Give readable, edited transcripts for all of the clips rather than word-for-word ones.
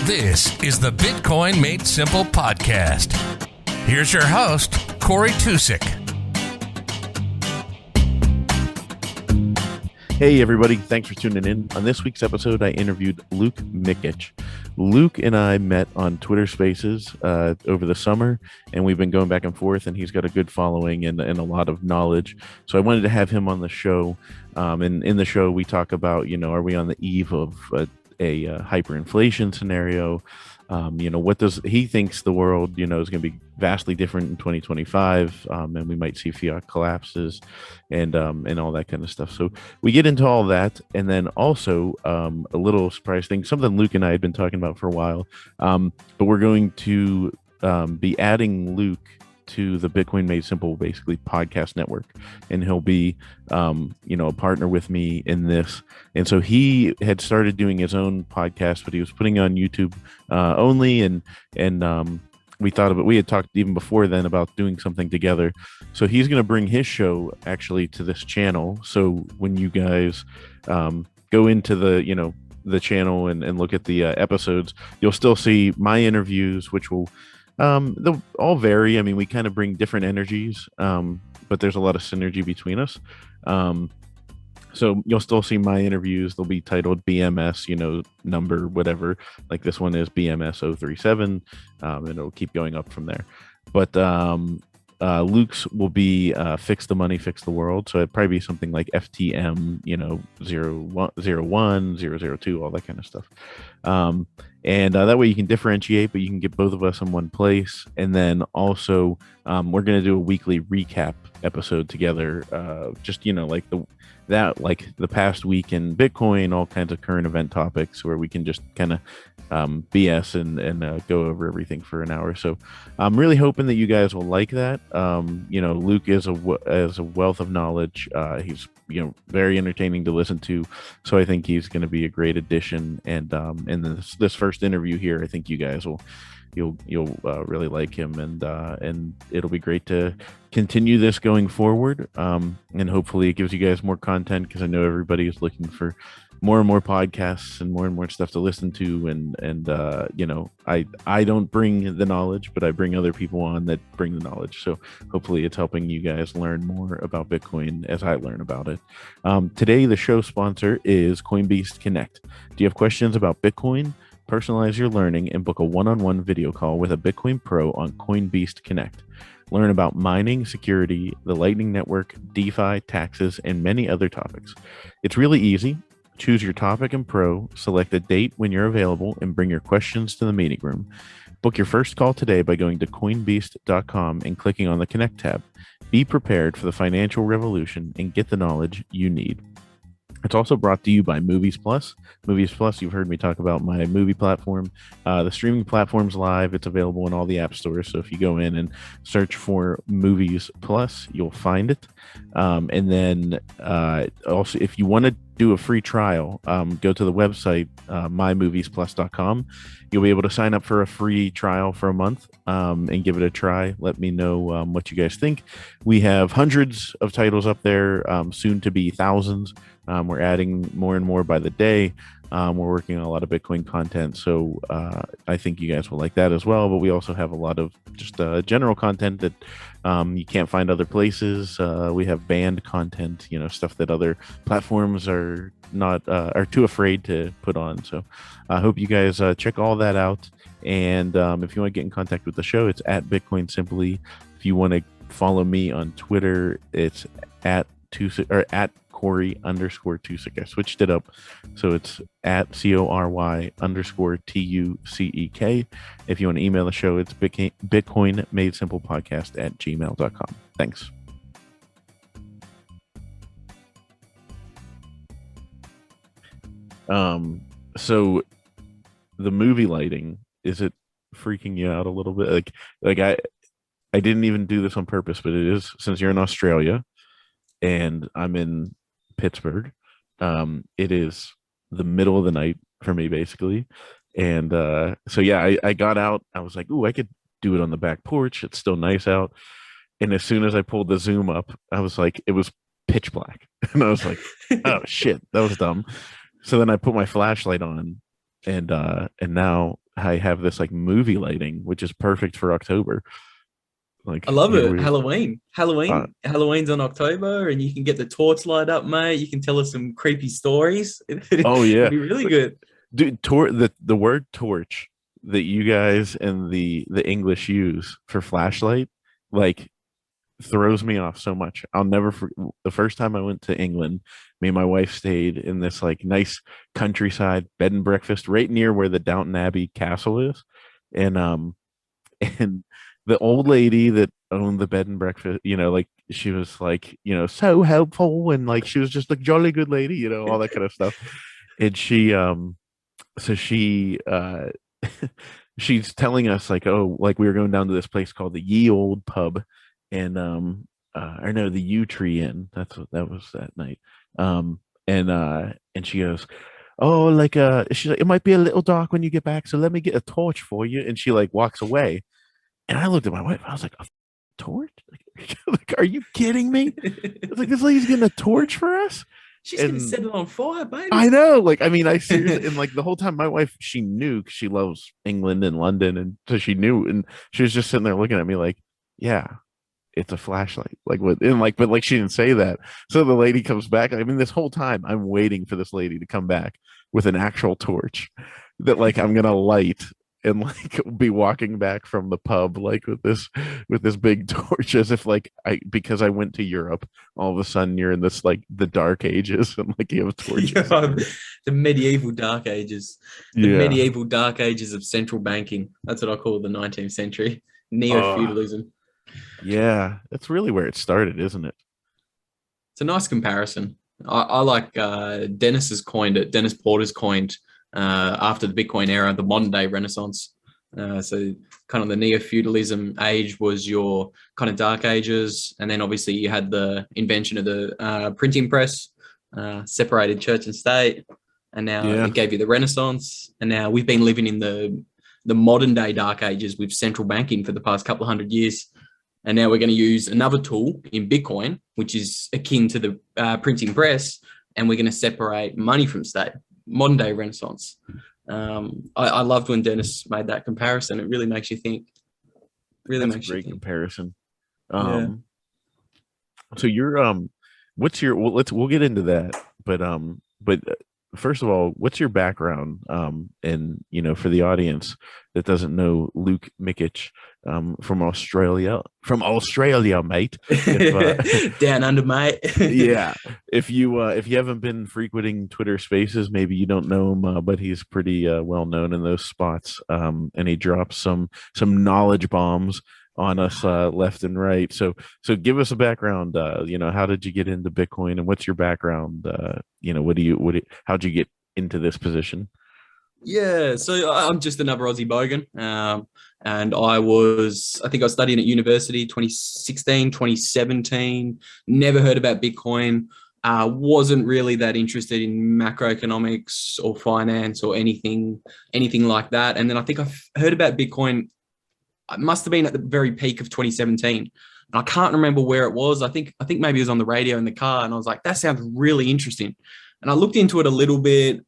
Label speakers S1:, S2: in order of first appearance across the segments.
S1: This is the Bitcoin Made Simple podcast. Here's your host, Corey Tusick.
S2: Hey everybody, thanks for tuning in. On this week's episode, I interviewed Luke Mikic. Luke and I met on Twitter Spaces over the summer, and we've been going back and forth, and he's got a good following and a lot of knowledge. So I wanted to have him on the show. And in the show, we talk about, are we on the eve of a hyperinflation scenario? What does he thinks the world, is going to be vastly different in 2025, and we might see fiat collapses and all that kind of stuff. So we get into all that, and then also a little surprise thing, something Luke and I had been talking about for a while, but we're going to be adding Luke to the Bitcoin Made Simple, basically, podcast network, and he'll be a partner with me in this. And so he had started doing his own podcast, but he was putting on YouTube only, and we thought of it. We had talked even before then about doing something together. So he's going to bring his show actually to this channel. So when you guys go into the channel and look at the episodes, you'll still see my interviews, which will they'll all vary. I mean, we kind of bring different energies, but there's a lot of synergy between us. So you'll still see my interviews. They'll be titled BMS, number, whatever. Like this one is BMS 037, and it'll keep going up from there. But Luke's will be Fix the Money, Fix the World. So it'd probably be something like FTM, 01, 002, all that kind of stuff. And that way you can differentiate, but you can get both of us in one place. And then also we're going to do a weekly recap episode together, just like the past week in Bitcoin, all kinds of current event topics where we can just kind of BS and go over everything for an hour. So I'm really hoping that you guys will like that. Luke is a wealth of knowledge. He's very entertaining to listen to, so I think he's going to be a great addition. And this first interview here, I think you guys you'll really like him, and it'll be great to continue this going forward. And hopefully it gives you guys more content, because I know everybody is looking for more and more podcasts and more stuff to listen to. And I don't bring the knowledge, but I bring other people on that bring the knowledge. So hopefully it's helping you guys learn more about Bitcoin as I learn about it. Today, the show sponsor is Coinbeast Connect. Do you have questions about Bitcoin? Personalize your learning and book a one-on-one video call with a Bitcoin Pro on Coinbeast Connect. Learn about mining, security, the Lightning Network, DeFi, taxes, and many other topics. It's really easy. Choose your topic and pro, select a date when you're available, and bring your questions to the meeting room. Book your first call today by going to coinbeast.com and clicking on the Connect tab. Be prepared for the financial revolution and get the knowledge you need. It's also brought to you by Movies Plus. Movies Plus, you've heard me talk about my movie platform. The streaming platform's live. It's available in all the app stores. So if you go in and search for Movies Plus, you'll find it. And then also, if you want to do a free trial, go to the website, mymoviesplus.com. You'll be able to sign up for a free trial for a month and give it a try. Let me know what you guys think. We have hundreds of titles up there, soon to be thousands. We're adding more and more by the day. We're working on a lot of Bitcoin content, so I think you guys will like that as well. But we also have a lot of just general content that you can't find other places. We have banned content, stuff that other platforms are not are too afraid to put on. So I hope you guys check all that out. And if you want to get in contact with the show, it's at Bitcoin Simply. If you want to follow me on Twitter, it's at Corey_Tusick. I switched it up, so it's at Cory_Tucek. If you want to email the show, it's Bitcoin Made Simple Podcast at gmail.com. Thanks. So the movie lighting, is it freaking you out a little bit? Like I didn't even do this on purpose, but it is, since you're in Australia and I'm in Pittsburgh. It is the middle of the night for me, basically. And so yeah, I got out. I was like, ooh, I could do it on the back porch. It's still nice out. And as soon as I pulled the zoom up, I was like, it was pitch black. And I was like, oh shit, that was dumb. So then I put my flashlight on, and now I have this like movie lighting, which is perfect for October. Like
S3: I love
S2: here
S3: it.
S2: we, uh,
S3: Halloween's on October, and you can get the torch light up, mate. You can tell us some creepy stories. It'd
S2: oh yeah,
S3: be really good.
S2: dude, the word torch that you guys and the English use for flashlight, like throws me off so much. I'll never the first time I went to England, me and my wife stayed in this like nice countryside bed and breakfast right near where the Downton Abbey castle is. And and the old lady that owned the bed and breakfast, like she was like, so helpful, and like she was just a jolly good lady, all that kind of stuff. And she she's telling us like, oh, like we were going down to this place called the Ye Old Pub, and or no, the Yew Tree Inn. That's what that was that night. And she goes, oh, like she's like, it might be a little dark when you get back, so let me get a torch for you. And she like walks away, and I looked at my wife. I was like, a torch? Like, are you kidding me? It's like this lady's getting a torch for us.
S3: She's gonna set it on fire, baby.
S2: I know. Like, I mean, I seriously, and like the whole time, my wife, she knew 'cause she loves England and London, and so she knew, and she was just sitting there looking at me like, yeah, it's a flashlight. Like what? And like, but like she didn't say that. So the lady comes back. I mean, this whole time, I'm waiting for this lady to come back with an actual torch that like I'm gonna light and like be walking back from the pub like with this big torch, as if like because I went to Europe, all of a sudden you're in this like the dark ages and like you have torches.
S3: Yeah, the medieval dark ages. The
S2: Yeah.
S3: medieval dark ages of central banking. That's what I call the 19th century. Neo-feudalism.
S2: Yeah, that's really where it started, isn't it?
S3: It's a nice comparison. I like Dennis Porter's coined after the Bitcoin era, the modern day Renaissance. So kind of the neo-feudalism age was your kind of dark ages. And then obviously you had the invention of the printing press, separated church and state. And now it gave you the Renaissance. And now we've been living in the modern day dark ages with central banking for the past couple of 100 years. And now we're going to use another tool in Bitcoin, which is akin to the printing press. And we're going to separate money from state. Modern day Renaissance. I loved when Dennis made that comparison. It really makes you think.
S2: That's a great comparison. So you're what's your we'll get into that, but first of all, what's your background? And for the audience that doesn't know Luke Mikic, from Australia, mate. If,
S3: down under, mate.
S2: Yeah, if you haven't been frequenting Twitter Spaces, maybe you don't know him, but he's pretty well known in those spots. And he drops some knowledge bombs on us left and right. So give us a background. How did you get into Bitcoin, and what's your background? How'd you get into this position?
S3: Yeah, so I'm just another Aussie bogan. And I think I was studying at university 2016, 2017, never heard about Bitcoin. Wasn't really that interested in macroeconomics or finance or anything like that. And then I think I heard about Bitcoin. It must have been at the very peak of 2017. And I can't remember where it was. I think maybe it was on the radio in the car, and I was like, that sounds really interesting. And I looked into it a little bit,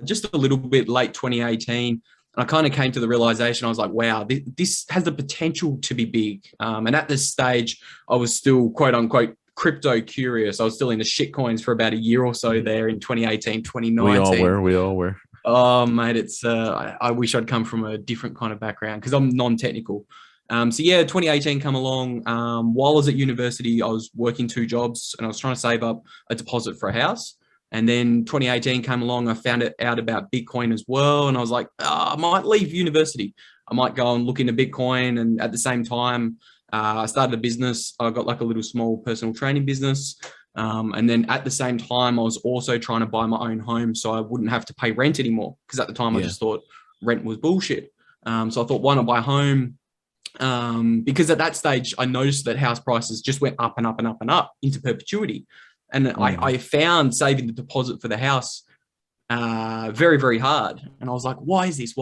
S3: just a little bit late 2018. And I kind of came to the realization, I was like, wow, this has the potential to be big. And at this stage, I was still, quote unquote, crypto curious. I was still in the shit coins for about a year or so there in 2018, 2019.
S2: We all were.
S3: Oh, mate, it's I wish I'd come from a different kind of background because I'm non-technical. 2018 come along. While I was at university, I was working 2 jobs and I was trying to save up a deposit for a house. And then 2018 came along. I found out about Bitcoin as well. And I was like, I might leave university. I might go and look into Bitcoin. And at the same time, I started a business. I got like a little small personal training business. And then at the same time, I was also trying to buy my own home so I wouldn't have to pay rent anymore. Because at the time, I just thought rent was bullshit. So I thought, why not buy a home? Because at that stage, I noticed that house prices just went up and up and up and up into perpetuity. And I found saving the deposit for the house very, very hard. And I was like, why is this?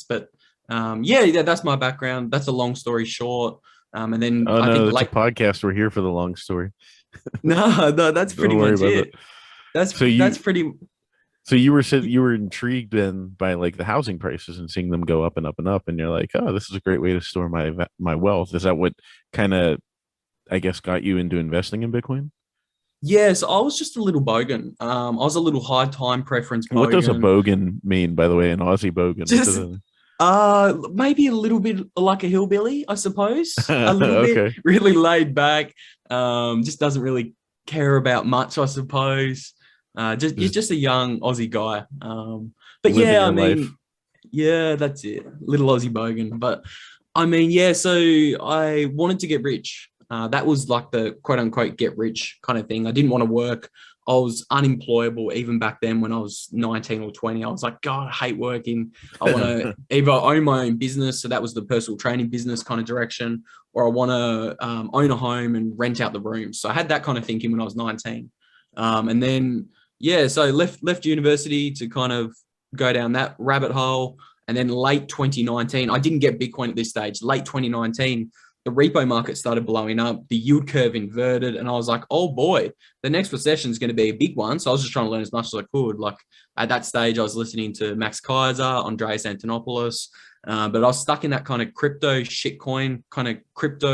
S3: But that's my background. That's a long story short. And then
S2: I think it's a podcast. We're here for the long story.
S3: No, that's pretty much it. That's pretty.
S2: So you were intrigued then by like the housing prices and seeing them go up and up and up, and you're like, oh, this is a great way to store my wealth. Is that what kind of, I guess, got you into investing in Bitcoin?
S3: Yes, I was just a little bogan. I was a little high time preference
S2: What does a
S3: bogan.
S2: bogan mean, by the way, an Aussie bogan? What does
S3: Just
S2: it?
S3: maybe a little bit like a hillbilly, I suppose. A little bit,
S2: Okay.
S3: really laid back. Just doesn't really care about much, I suppose. Just you're
S2: Just
S3: just a young Aussie guy. But
S2: living
S3: yeah, I
S2: your life.
S3: mean, yeah, that's it. Little Aussie bogan. But I mean, yeah, so I wanted to get rich. That was like the quote unquote get rich kind of thing. I didn't want to work. I was unemployable even back then when I was 19 or 20. I was like, God, I hate working. I want to either own my own business. So that was the personal training business kind of direction, or I want to own a home and rent out the rooms. So I had that kind of thinking when I was 19. And then, yeah, so left university to kind of go down that rabbit hole. And then late 2019, I didn't get Bitcoin at this stage. Late 2019, the repo market started blowing up, the yield curve inverted, and I was like, oh boy, the next recession is going to be a big one. So I was just trying to learn as much as I could. Like at that stage, I was listening to Max Kaiser, Andreas Antonopoulos, but I was stuck in that kind of crypto shitcoin kind of crypto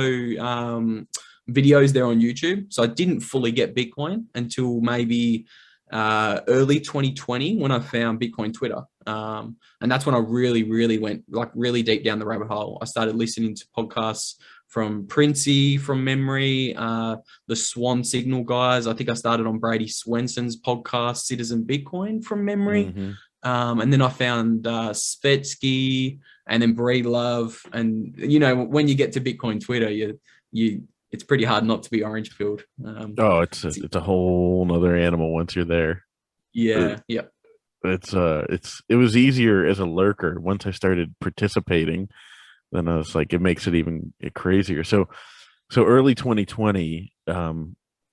S3: videos there on YouTube. So I didn't fully get Bitcoin until maybe early 2020 when I found Bitcoin Twitter. And that's when I really went like really deep down the rabbit hole. I started listening to podcasts from Princey from memory, the Swan Signal guys. I think I started on Brady Swenson's podcast, Citizen Bitcoin from memory.
S2: Hmm.
S3: And then I found Svetsky and then Bree Love. And, you know, when you get to Bitcoin Twitter, it's pretty hard not to be orange pilled.
S2: Oh, it's a whole nother animal once you're there. Uh,
S3: Yeah, yeah.
S2: it was easier as a lurker. Once I started participating, then I was like, it makes it even crazier. So early 2020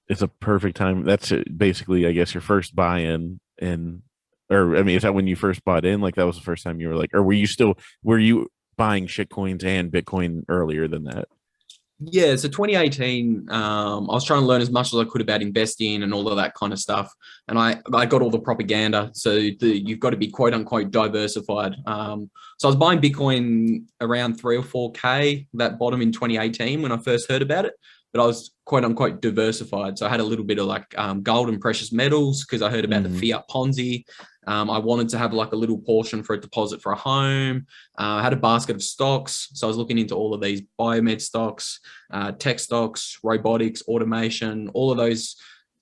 S2: is a perfect time. That's basically, I guess, your first buy-in in, or I mean, is that when you first bought in? Like that was the first time you were like, or were you buying shit coins and Bitcoin earlier than that?
S3: Yeah, so 2018, I was trying to learn as much as I could about investing and all of that kind of stuff. And I got all the propaganda. So you've got to be quote unquote diversified. So I was buying Bitcoin around 3 or 4K, that bottom in 2018 when I first heard about it. But I was quote unquote diversified. So I had a little bit of like gold and precious metals because I heard about the
S2: Hmm.
S3: fiat Ponzi. I wanted to have like a little portion for a deposit for a home. I had a basket of stocks. So I was looking into all of these biomed stocks, tech stocks, robotics, automation, all of those,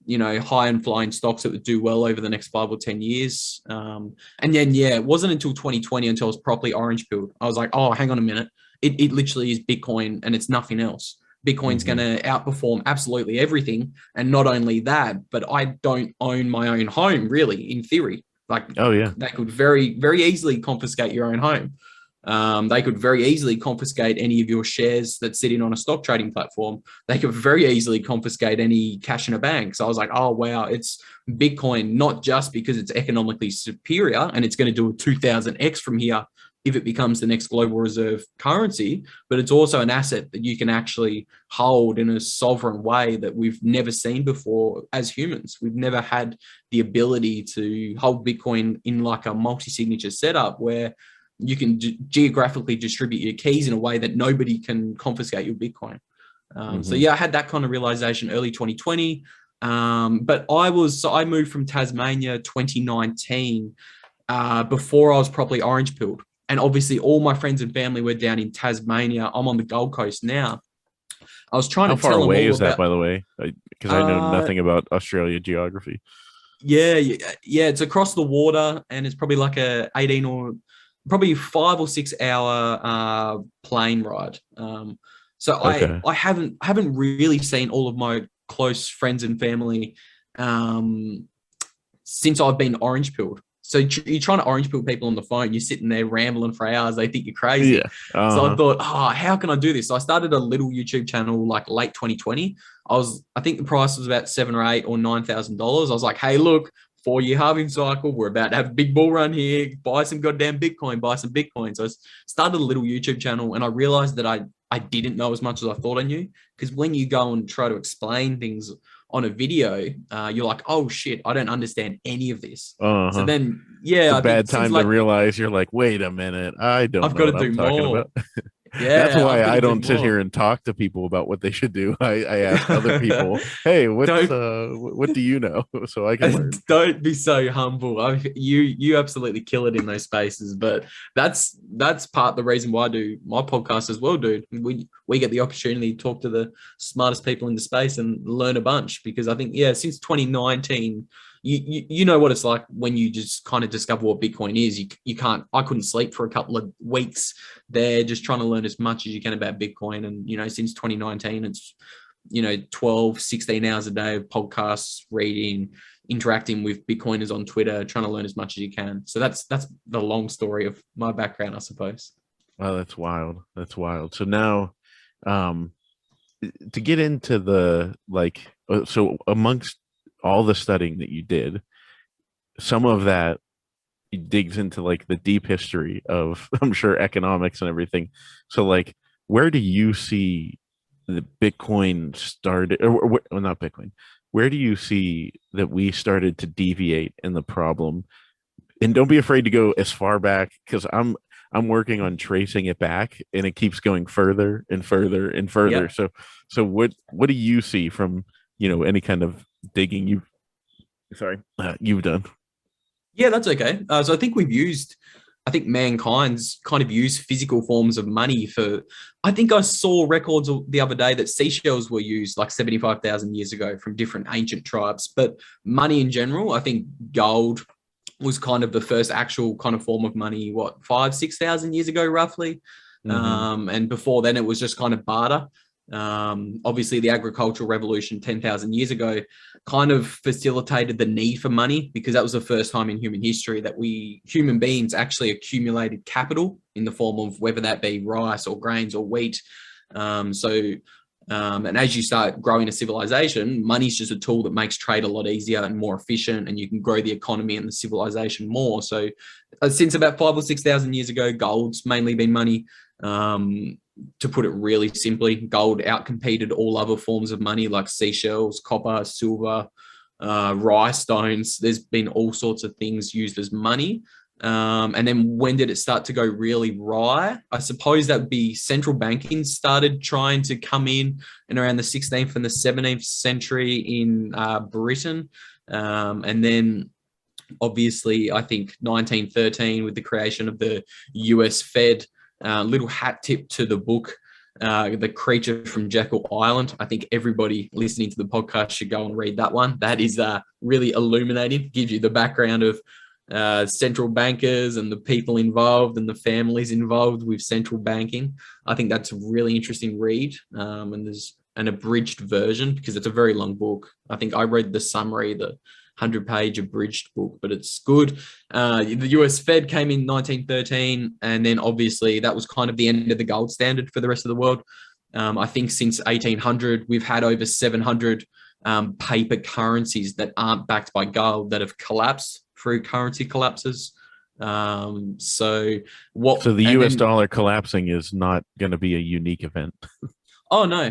S3: you know, high and flying stocks that would do well over the next 5 or 10 years. And then, yeah, it wasn't until 2020 until I was properly orange pilled. I was like, oh, hang on a minute. It literally is Bitcoin and it's nothing else. Bitcoin's going
S2: Hmm.
S3: to outperform absolutely everything. And not only that, but I don't own my own home, really, in theory. Like
S2: Oh yeah.
S3: they could very easily confiscate your own home. They could very easily confiscate any of your shares that's sitting on a stock trading platform. They could very easily confiscate any cash in a bank. So I was like, oh, wow, it's Bitcoin, not just because it's economically superior and it's going to do a 2000x from here if it becomes the next global reserve currency, but it's also an asset that you can actually hold in a sovereign way that we've never seen before as humans. We've never had the ability to hold Bitcoin in like a multi-signature setup where you can geographically distribute your keys in a way that nobody can confiscate your Bitcoin. So
S2: Hmm.
S3: yeah, I had that kind of realization early 2020. But I moved from Tasmania 2019 before I was properly orange pilled. And obviously all my friends and family were down in Tasmania. I'm on the Gold Coast now. I was trying
S2: How
S3: to
S2: far
S3: tell them
S2: away
S3: all
S2: is that,
S3: about
S2: by the way? Because I know
S3: uh
S2: nothing about Australia geography.
S3: yeah, it's across the water and it's probably like a 18 or probably 5 or 6 hour plane ride. So I
S2: Okay.
S3: I haven't really seen all of my close friends and family um, since I've been orange pilled. So you're trying to orange pill people on the phone. You're sitting there rambling for hours. They think you're crazy.
S2: Yeah. Uh
S3: So I
S2: huh.
S3: thought, oh, how can I do this? So I started a little YouTube channel like late 2020. I think the price was about $7 or $8 or $9,000. I was like, hey, look, 4 year halving cycle. We're about to have a big bull run here. Buy some goddamn Bitcoin. Buy some Bitcoin. So I started a little YouTube channel, and I realized that I didn't know as much as I thought I knew. Because when you go and try to explain things on a video, you're like, oh shit, I don't understand any of this.
S2: Uh-huh.
S3: So then,
S2: It's
S3: yeah,
S2: a
S3: I think
S2: bad
S3: since
S2: time to realize you're like, wait a minute, I don't
S3: I've
S2: know
S3: got to
S2: what
S3: do
S2: I'm talking
S3: more.
S2: about. That's
S3: Yeah,
S2: why
S3: I've got
S2: I
S3: to do
S2: don't sit
S3: more.
S2: here and talk to people about what they should do. I ask other people, hey,
S3: Don't
S2: what do you know? So I can learn.
S3: don't be so humble. You absolutely kill it in those spaces, but that's part of the reason why I do my podcast as well, dude. We get the opportunity to talk to the smartest people in the space and learn a bunch, because I think, yeah, since 2019, you know what it's like when you just kind of discover what Bitcoin is. I couldn't sleep for a couple of weeks there, just trying to learn as much as you can about Bitcoin. And since 2019, it's 12, 16 hours a day of podcasts, reading, interacting with Bitcoiners on Twitter, trying to learn as much as you can. So that's the long story of my background, I suppose.
S2: Oh, that's wild. That's wild. So now, um, to get into so amongst all the studying that you did, some of that digs into like the deep history of, I'm sure, economics and everything. So like, where do you see the Bitcoin started, or well, not Bitcoin? Where do you see that we started to deviate in the problem? And don't be afraid to go as far back, because I'm working on tracing it back, and it keeps going further and further and further.
S3: Yeah.
S2: So what do you see from any kind of digging you've done?
S3: Yeah, that's okay. So I think mankind's kind of used physical forms of money for, I think I saw records the other day that seashells were used like 75,000 years ago from different ancient tribes. But money in general, I think gold was kind of the first actual kind of form of money, 5,000-6,000 years ago, roughly.
S2: Mm-hmm.
S3: And before then, it was just kind of barter. Obviously, the agricultural revolution 10,000 years ago kind of facilitated the need for money, because that was the first time in human history that human beings actually accumulated capital in the form of, whether that be rice or grains or wheat. And as you start growing a civilization, money's just a tool that makes trade a lot easier and more efficient, and you can grow the economy and the civilization more. So since about 5,000 or 6,000 years ago, gold's mainly been money. To put it really simply, gold outcompeted all other forms of money like seashells, copper, silver, rice stones. There's been all sorts of things used as money. And then when did it start to go really wry? I suppose that would be central banking started trying to come in around the 16th and the 17th century in Britain. And then obviously, I think 1913 with the creation of the US Fed. Little hat tip to the book, The Creature from Jekyll Island. I think everybody listening to the podcast should go and read that one. That is really illuminating, gives you the background of central bankers and the people involved and the families involved with central banking. I think that's a really interesting read. And there's an abridged version, because it's a very long book. I think I read the summary, the 100-page abridged book, but it's good. The US Fed came in 1913, and then obviously that was kind of the end of the gold standard for the rest of the world. I think since 1800, we've had over 700 paper currencies that aren't backed by gold that have collapsed through currency collapses. So
S2: the US dollar collapsing is not going to be a unique event.
S3: Oh, no.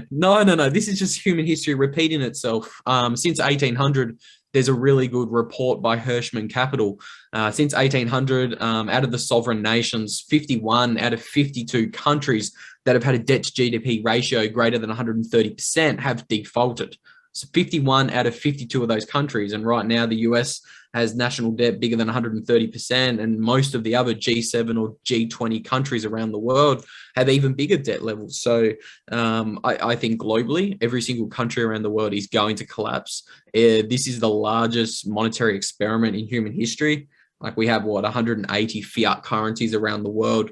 S3: This is just human history repeating itself. Since 1800, there's a really good report by Hirschman Capital. Since 1800, out of the sovereign nations, 51 out of 52 countries that have had a debt to GDP ratio greater than 130% have defaulted. So 51 out of 52 of those countries. And right now, the US has national debt bigger than 130%. And most of the other G7 or G20 countries around the world have even bigger debt levels. So I think globally, every single country around the world is going to collapse. This is the largest monetary experiment in human history. Like, we have 180 fiat currencies around the world,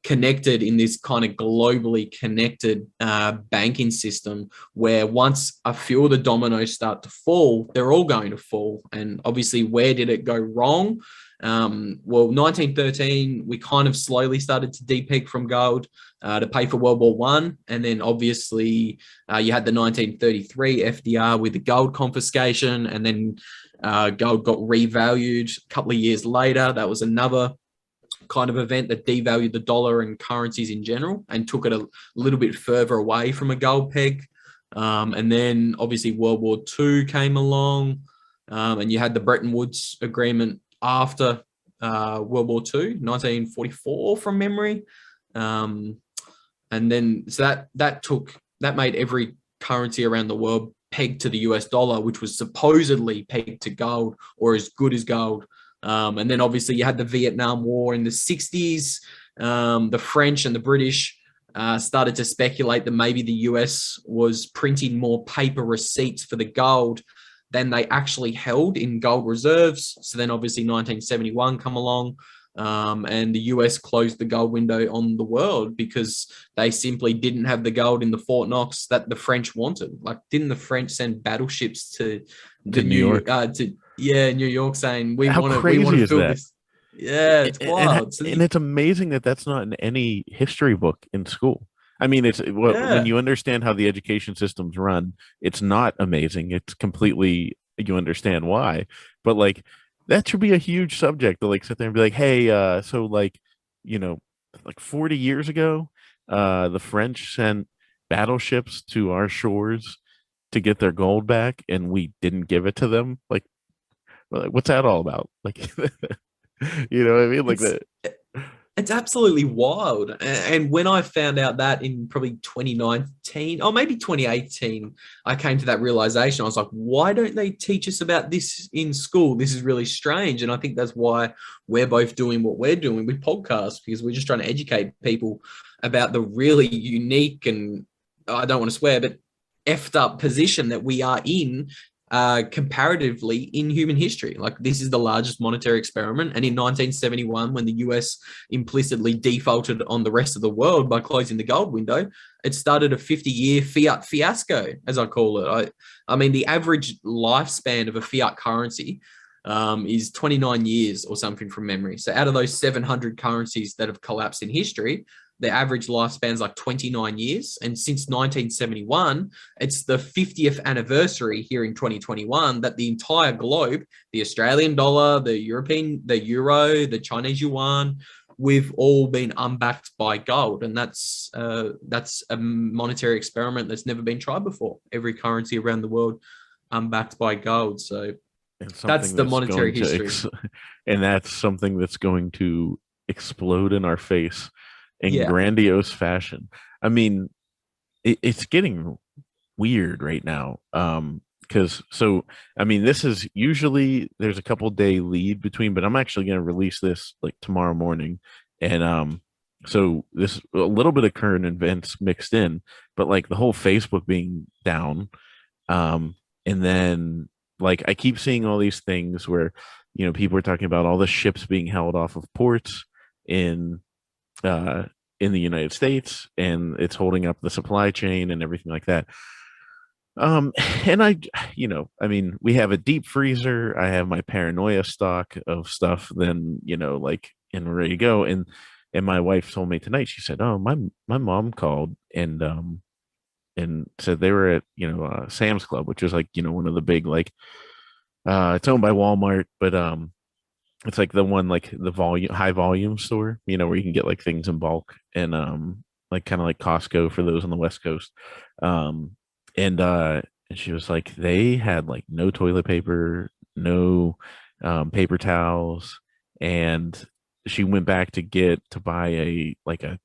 S3: connected in this kind of globally connected banking system, where once a few of the dominoes start to fall, they're all going to fall. And obviously, where did it go wrong? 1913, we kind of slowly started to de-peg from gold to pay for World War I. And then obviously you had the 1933 FDR with the gold confiscation, and then gold got revalued a couple of years later. That was another kind of event that devalued the dollar and currencies in general and took it a little bit further away from a gold peg. And then obviously World War II came along, and you had the Bretton Woods Agreement after World War II, 1944 from memory. And then so that made every currency around the world pegged to the US dollar, which was supposedly pegged to gold or as good as gold. And then obviously you had the Vietnam War in the 60s. The French and the British started to speculate that maybe the US was printing more paper receipts for the gold than they actually held in gold reserves. So then obviously 1971 come along, and the US closed the gold window on the world because they simply didn't have the gold in the Fort Knox that the French wanted. Like, didn't the French send battleships to
S2: New York?
S3: New York, saying we want to fill
S2: that?
S3: this. Yeah, it's wild.
S2: And it's amazing that that's not in any history book in school. I mean, when you understand how the education systems run, it's not amazing. It's completely, you understand why. But like, that should be a huge subject to like sit there and be like, hey, so like, like 40 years ago, the French sent battleships to our shores to get their gold back, and we didn't give it to them. Like, what's that all about? Like, you know what I mean? Like that.
S3: It's absolutely wild. And when I found out that in probably 2019 or maybe 2018, I came to that realization. I was like, why don't they teach us about this in school? This is really strange. And I think that's why we're both doing what we're doing with podcasts, because we're just trying to educate people about the really unique and, I don't want to swear, but effed up position that we are in comparatively in human history. Like, this is the largest monetary experiment. And in 1971, when the US implicitly defaulted on the rest of the world by closing the gold window, it started a 50-year fiat fiasco, as I call it. I mean, the average lifespan of a fiat currency is 29 years or something from memory. So out of those 700 currencies that have collapsed in history, the average lifespan is like 29 years. And since 1971, it's the 50th anniversary here in 2021 that the entire globe, the Australian dollar, the euro, the Chinese yuan, we've all been unbacked by gold. And that's a monetary experiment that's never been tried before. Every currency around the world unbacked by gold. So that's the monetary history.
S2: And that's something that's going to explode in our face in grandiose fashion. I mean, it's getting weird right now. Because I mean, this is usually there's a couple day lead between, but I'm actually going to release this like tomorrow morning. And so this a little bit of current events mixed in, but like the whole Facebook being down. And then like I keep seeing all these things where, people are talking about all the ships being held off of ports in the United States, and it's holding up the supply chain and everything like that. And I mean, we have a deep freezer. I have my paranoia stock of stuff. Then, like, and ready to go. And my wife told me tonight, she said, "Oh, my mom called and said they were at, Sam's Club, which is like, one of the big, like, it's owned by Walmart, but, it's like the one, like the high volume store, where you can get like things in bulk, and like kind of like Costco for those on the West Coast. And she was like, they had like no toilet paper, no paper towels, and she went back to buy a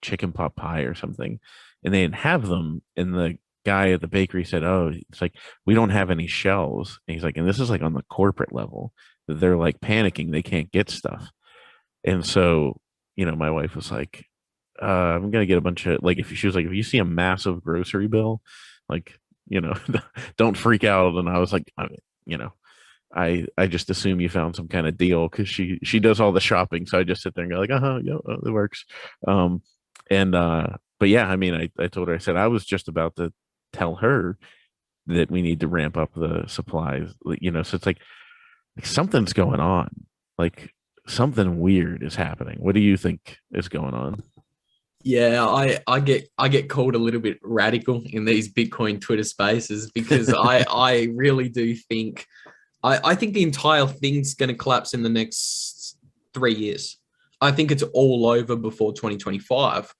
S2: chicken pot pie or something, and they didn't have them. And the guy at the bakery said, "Oh, it's like we don't have any shelves." And he's like, and this is like on the corporate level. They're like panicking, they can't get stuff. And so, my wife was like, I'm gonna get a bunch of, like, she was like, if you see a massive grocery bill, like, don't freak out. And I was like, I just assume you found some kind of deal, because she does all the shopping. So I just sit there and go like, yeah, it works. But yeah, I mean, I told her, I said I was just about to tell her that we need to ramp up the supplies, so it's like something's going on, like something weird is happening. What do you think is going on?
S3: Yeah, I get called a little bit radical in these Bitcoin Twitter spaces, because I really do think I think the entire thing's going to collapse in the next 3 years. I think it's all over before 2025.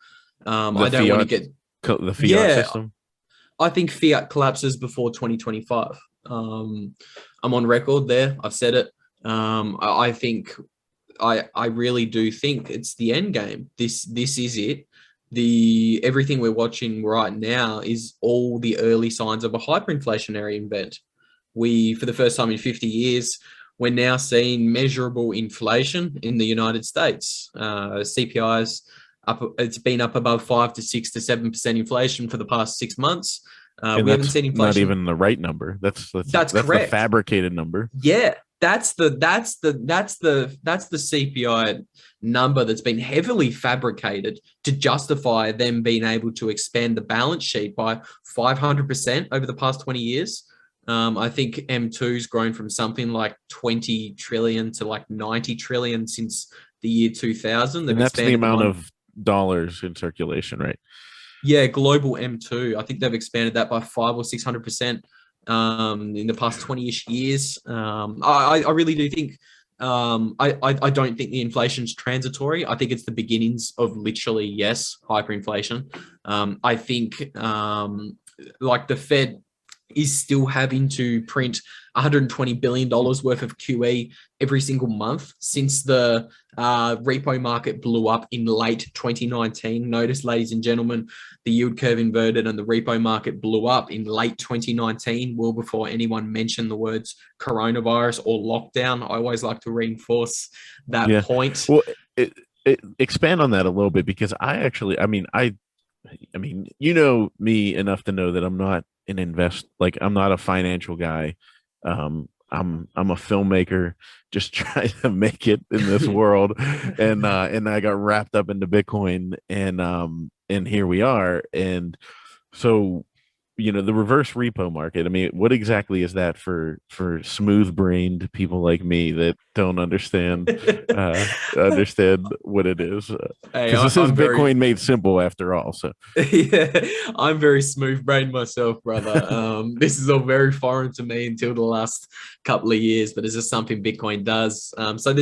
S3: I don't want to get
S2: the fiat system.
S3: I think fiat collapses before 2025. I'm on record there. I've said it. I think I really do think it's the end game. This is it. Everything we're watching right now is all the early signs of a hyperinflationary event. For the first time in 50 years, we're now seeing measurable inflation in the United States. CPI's up, it's been up above 5 to 6 to 7% inflation for the past 6 months.
S2: And
S3: We haven't
S2: that's
S3: seen inflation.
S2: not even the right number. That's
S3: correct.
S2: The fabricated number.
S3: Yeah, that's the CPI number that's been heavily fabricated to justify them being able to expand the balance sheet by 500% over the past 20 years. I think M2's grown from something like 20 trillion to like 90 trillion since the year 2000.
S2: And that's the amount of dollars in circulation, right?
S3: Yeah, global M2. I think they've expanded that by 500 or 600% in the past 20-ish years. I really do think I don't think the inflation's transitory. I think it's the beginnings of literally, yes, hyperinflation. I think like the Fed is still having to print $120 billion worth of QE every single month since the repo market blew up in late 2019. Notice, ladies and gentlemen, the yield curve inverted and the repo market blew up in late 2019, well before anyone mentioned the words coronavirus or lockdown. I always like to reinforce that point.
S2: Well, expand on that a little bit, because I mean, you know me enough to know that I'm not I'm not a financial guy. I'm a filmmaker just trying to make it in this world, and I got wrapped up into Bitcoin, and here we are. And so, you know, the reverse repo market, I mean, what exactly is that for smooth brained people like me that don't understand what it is? Because this is Bitcoin made simple after all. So
S3: yeah, I'm very smooth brained myself, brother. This is all very foreign to me until the last couple of years, but this is something Bitcoin does. So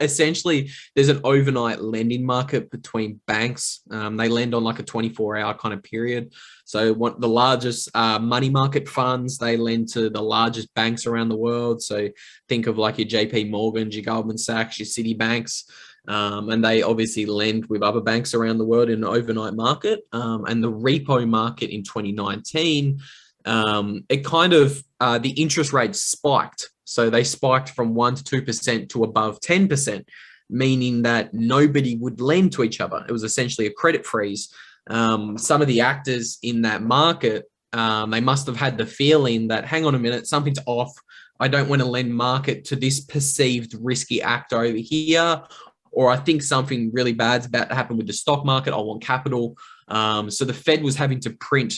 S3: essentially there's an overnight lending market between banks. They lend on like a 24-hour kind of period. So the largest money market funds, they lend to the largest banks around the world. So think of like your JP Morgans, your Goldman Sachs, your Citibanks, and they obviously lend with other banks around the world in an overnight market. And the repo market in 2019, it kind of, the interest rates spiked. So they spiked from 1 to 2% to above 10%, meaning that nobody would lend to each other. It was essentially a credit freeze. Some of the actors in that market, they must have had the feeling that, hang on a minute, something's off. I don't want to lend market to this perceived risky actor over here, or I think something really bad's about to happen with the stock market. I want capital. So the Fed was having to print,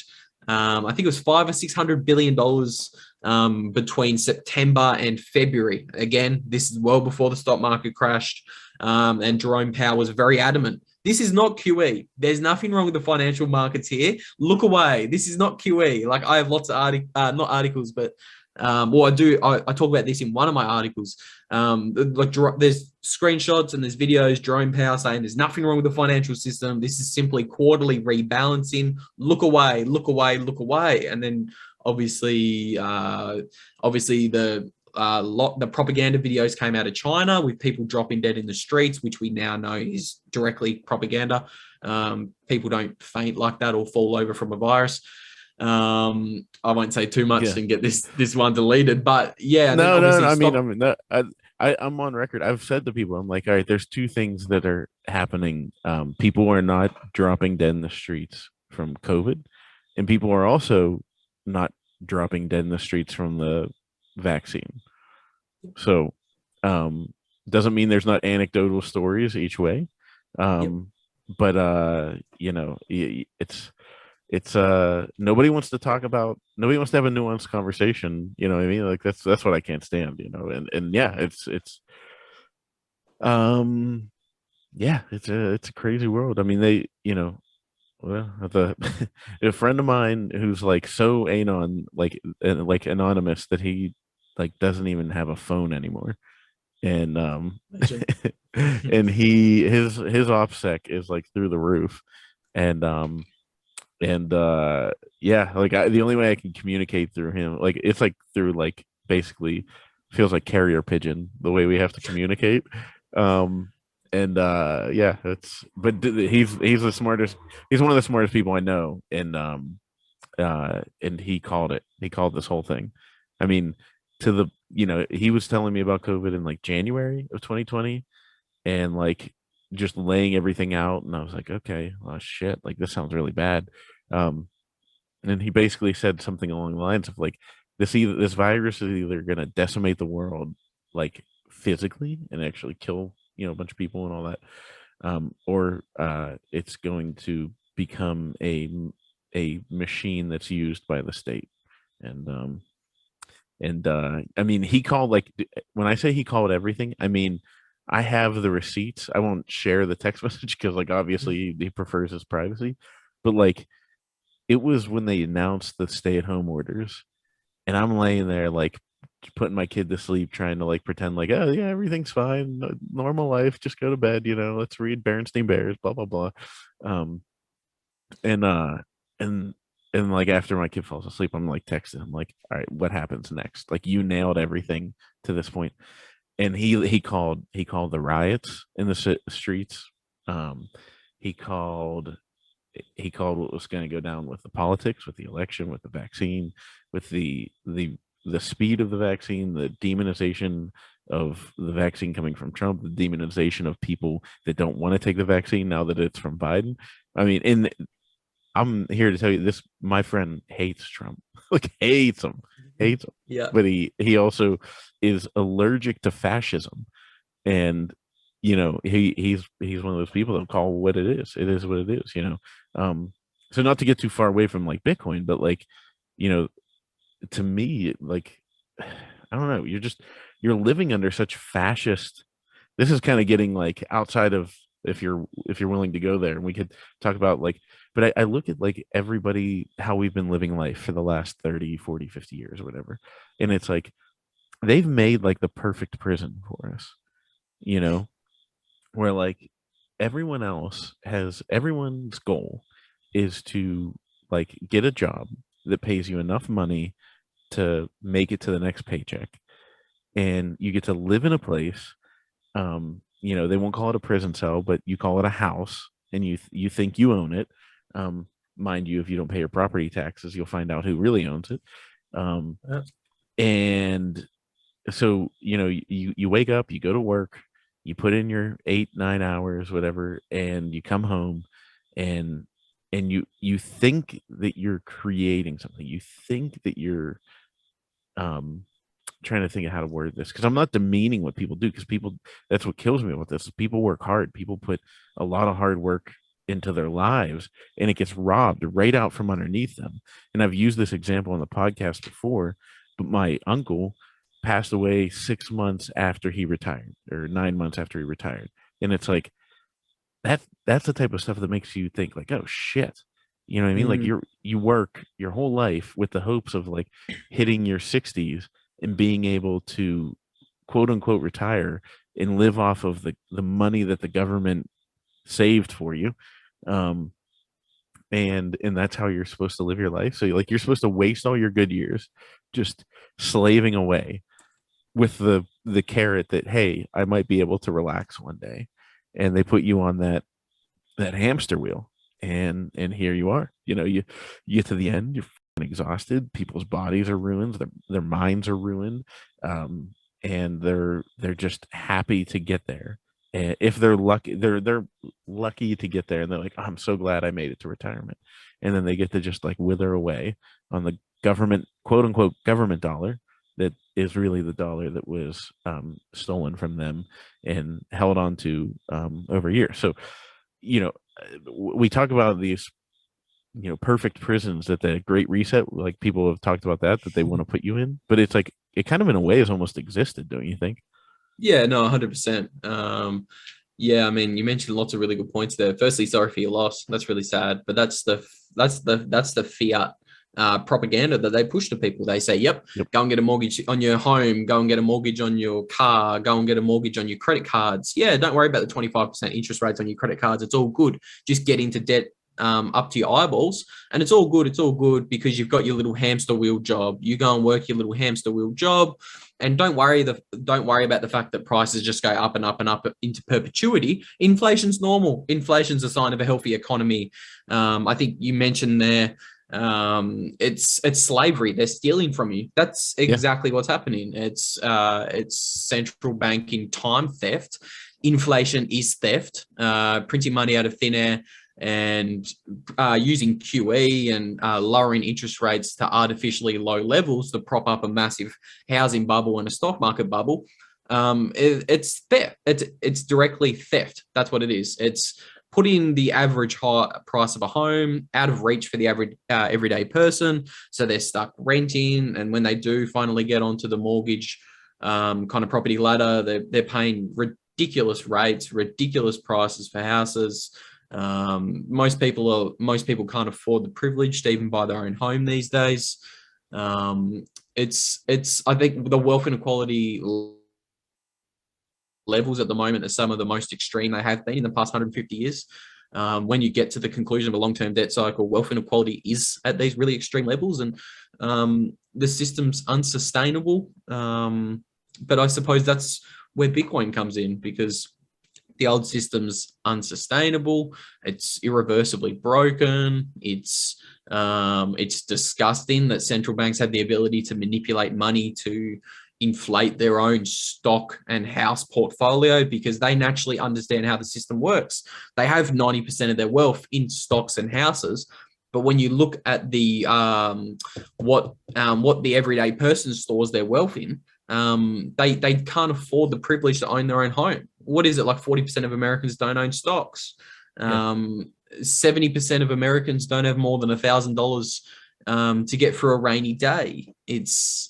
S3: I think it was $500 or $600 billion between September and February. Again, this is well before the stock market crashed. And Jerome Powell was very adamant. This is not QE. There's nothing wrong with the financial markets here. Look away. This is not QE. Like, I have lots of not articles, but well, I talk about this in one of my articles. Like, there's screenshots and there's videos, Jerome Powell saying there's nothing wrong with the financial system. This is simply quarterly rebalancing. Look away, look away, look away. And then obviously the propaganda videos came out of China with people dropping dead in the streets, which we now know is directly propaganda. People don't faint like that or fall over from a virus. I won't say too much and get this one deleted, but yeah.
S2: No. I'm on record. I've said to people, I'm like, all right, there's two things that are happening. People are not dropping dead in the streets from COVID, and people are also not dropping dead in the streets from the vaccine. So doesn't mean there's not anecdotal stories each way. But you know, it's nobody wants to have a nuanced conversation, you know what I mean? Like, that's what I can't stand, you know. And yeah, it's a crazy world. I mean, they, you know, well, a friend of mine who's like so anon, like anonymous, that he like doesn't even have a phone anymore, and and his OPSEC is like through the roof, and and yeah, like the only way I can communicate through him, like it's like through like basically feels like carrier pigeon the way we have to communicate. Um, and yeah, it's but he's the smartest. He's one of the smartest people I know, and he called it. He called this whole thing. I mean, to the he was telling me about COVID in like January of 2020, and like just laying everything out, and I was like, okay, oh shit, like this sounds really bad. Um, and he basically said something along the lines of like this virus is either going to decimate the world like physically and actually kill a bunch of people and all that, or it's going to become a machine that's used by the state. And I mean, he called like when I say he called everything, I mean I have the receipts. I won't share the text message because like obviously he prefers his privacy, but like it was when they announced the stay-at-home orders, and I'm laying there like putting my kid to sleep, trying to like pretend like, oh yeah, everything's fine, normal life, just go to bed, let's read Berenstain Bears, blah blah blah. Um, and and and like after my kid falls asleep, I'm like texting him like, all right, what happens next? Like you nailed everything to this point. And he called the riots in the streets. Um, he called he called what was going to go down with the politics, with the election, with the vaccine, with the speed of the vaccine, the demonization of the vaccine coming from Trump, the demonization of people that don't want to take the vaccine now that it's from Biden. I mean, I'm here to tell you this: my friend hates Trump, like hates him.
S3: Yeah.
S2: But he also is allergic to fascism, and he's one of those people that call what it is. It is what it is. So not to get too far away from like Bitcoin, but like you know, to me, like I don't know, you're living under such fascist. This is kind of getting like outside of if you're willing to go there, and we could talk about like, but I look at like everybody how we've been living life for the last 30, 40, 50 years or whatever, and it's like they've made like the perfect prison for us, you know, where like everyone's goal is to like get a job that pays you enough money to make it to the next paycheck, and you get to live in a place. They won't call it a prison cell, but you call it a house, and you think you own it. Mind you, if you don't pay your property taxes, you'll find out who really owns it. um,
S3: Yeah.
S2: and so you wake up, you go to work, you put in your 8-9 hours, whatever, and you come home, and you think that you're creating something. You think that you're um trying to think of how to word this, because I'm not demeaning what people do, because people, that's what kills me about this. People work hard. People put a lot of hard work into their lives, and it gets robbed right out from underneath them. And I've used this example on the podcast before, but my uncle passed away 6 months after he retired, or 9 months after he retired. And it's like that's the type of stuff that makes you think like, oh shit. You know what I mean? Like you work your whole life with the hopes of like hitting your 60s and being able to quote unquote retire and live off of the money that the government saved for you. Um, and that's how you're supposed to live your life. So like you're supposed to waste all your good years just slaving away with the carrot that, hey, I might be able to relax one day. And they put you on that hamster wheel, and here you are. You get to the end, you're exhausted, people's bodies are ruined, their minds are ruined, and they're just happy to get there. And if they're lucky to get there, and they're like, oh, I'm so glad I made it to retirement. And then they get to just like wither away on the government, quote unquote, government dollar that is really the dollar that was stolen from them and held on to over years. So we talk about these perfect prisons, that the Great Reset, like people have talked about that they want to put you in, but it's like it kind of in a way has almost existed, don't you think?
S3: Yeah, no, 100%. Yeah, I mean, you mentioned lots of really good points there. Firstly, sorry for your loss. That's really sad, but that's the fiat propaganda that they push to people. They say, yep, go and get a mortgage on your home, go and get a mortgage on your car, go and get a mortgage on your credit cards. Yeah, don't worry about the 25% interest rates on your credit cards. It's all good. Just get into debt up to your eyeballs, and it's all good. It's all good because you've got your little hamster wheel job. You go and work your little hamster wheel job, and don't worry about the fact that prices just go up and up and up into perpetuity. Inflation's normal. Inflation's a sign of a healthy economy. I think you mentioned there, it's slavery. They're stealing from you. That's exactly what's happening. It's central banking time theft. Inflation is theft. Printing money out of thin air and using QE and lowering interest rates to artificially low levels to prop up a massive housing bubble and a stock market bubble. It's theft. It's directly theft. That's what it is. It's putting the average price of a home out of reach for the average everyday person. So they're stuck renting. And when they do finally get onto the mortgage kind of property ladder, they're paying ridiculous rates, ridiculous prices for houses. Most people can't afford the privilege to even buy their own home these days. It's I think the wealth inequality levels at the moment are some of the most extreme they have been in the past 150 years. When you get to the conclusion of a long-term debt cycle, wealth inequality is at these really extreme levels, and the system's unsustainable. But I suppose that's where Bitcoin comes in, because the old system's unsustainable. It's irreversibly broken. It's disgusting that central banks have the ability to manipulate money to inflate their own stock and house portfolio, because they naturally understand how the system works. They have 90% of their wealth in stocks and houses. But when you look at the what the everyday person stores their wealth in, they can't afford the privilege to own their own home. What is it, like 40% of Americans don't own stocks? 70% of Americans don't have more than $1,000 to get through a rainy day.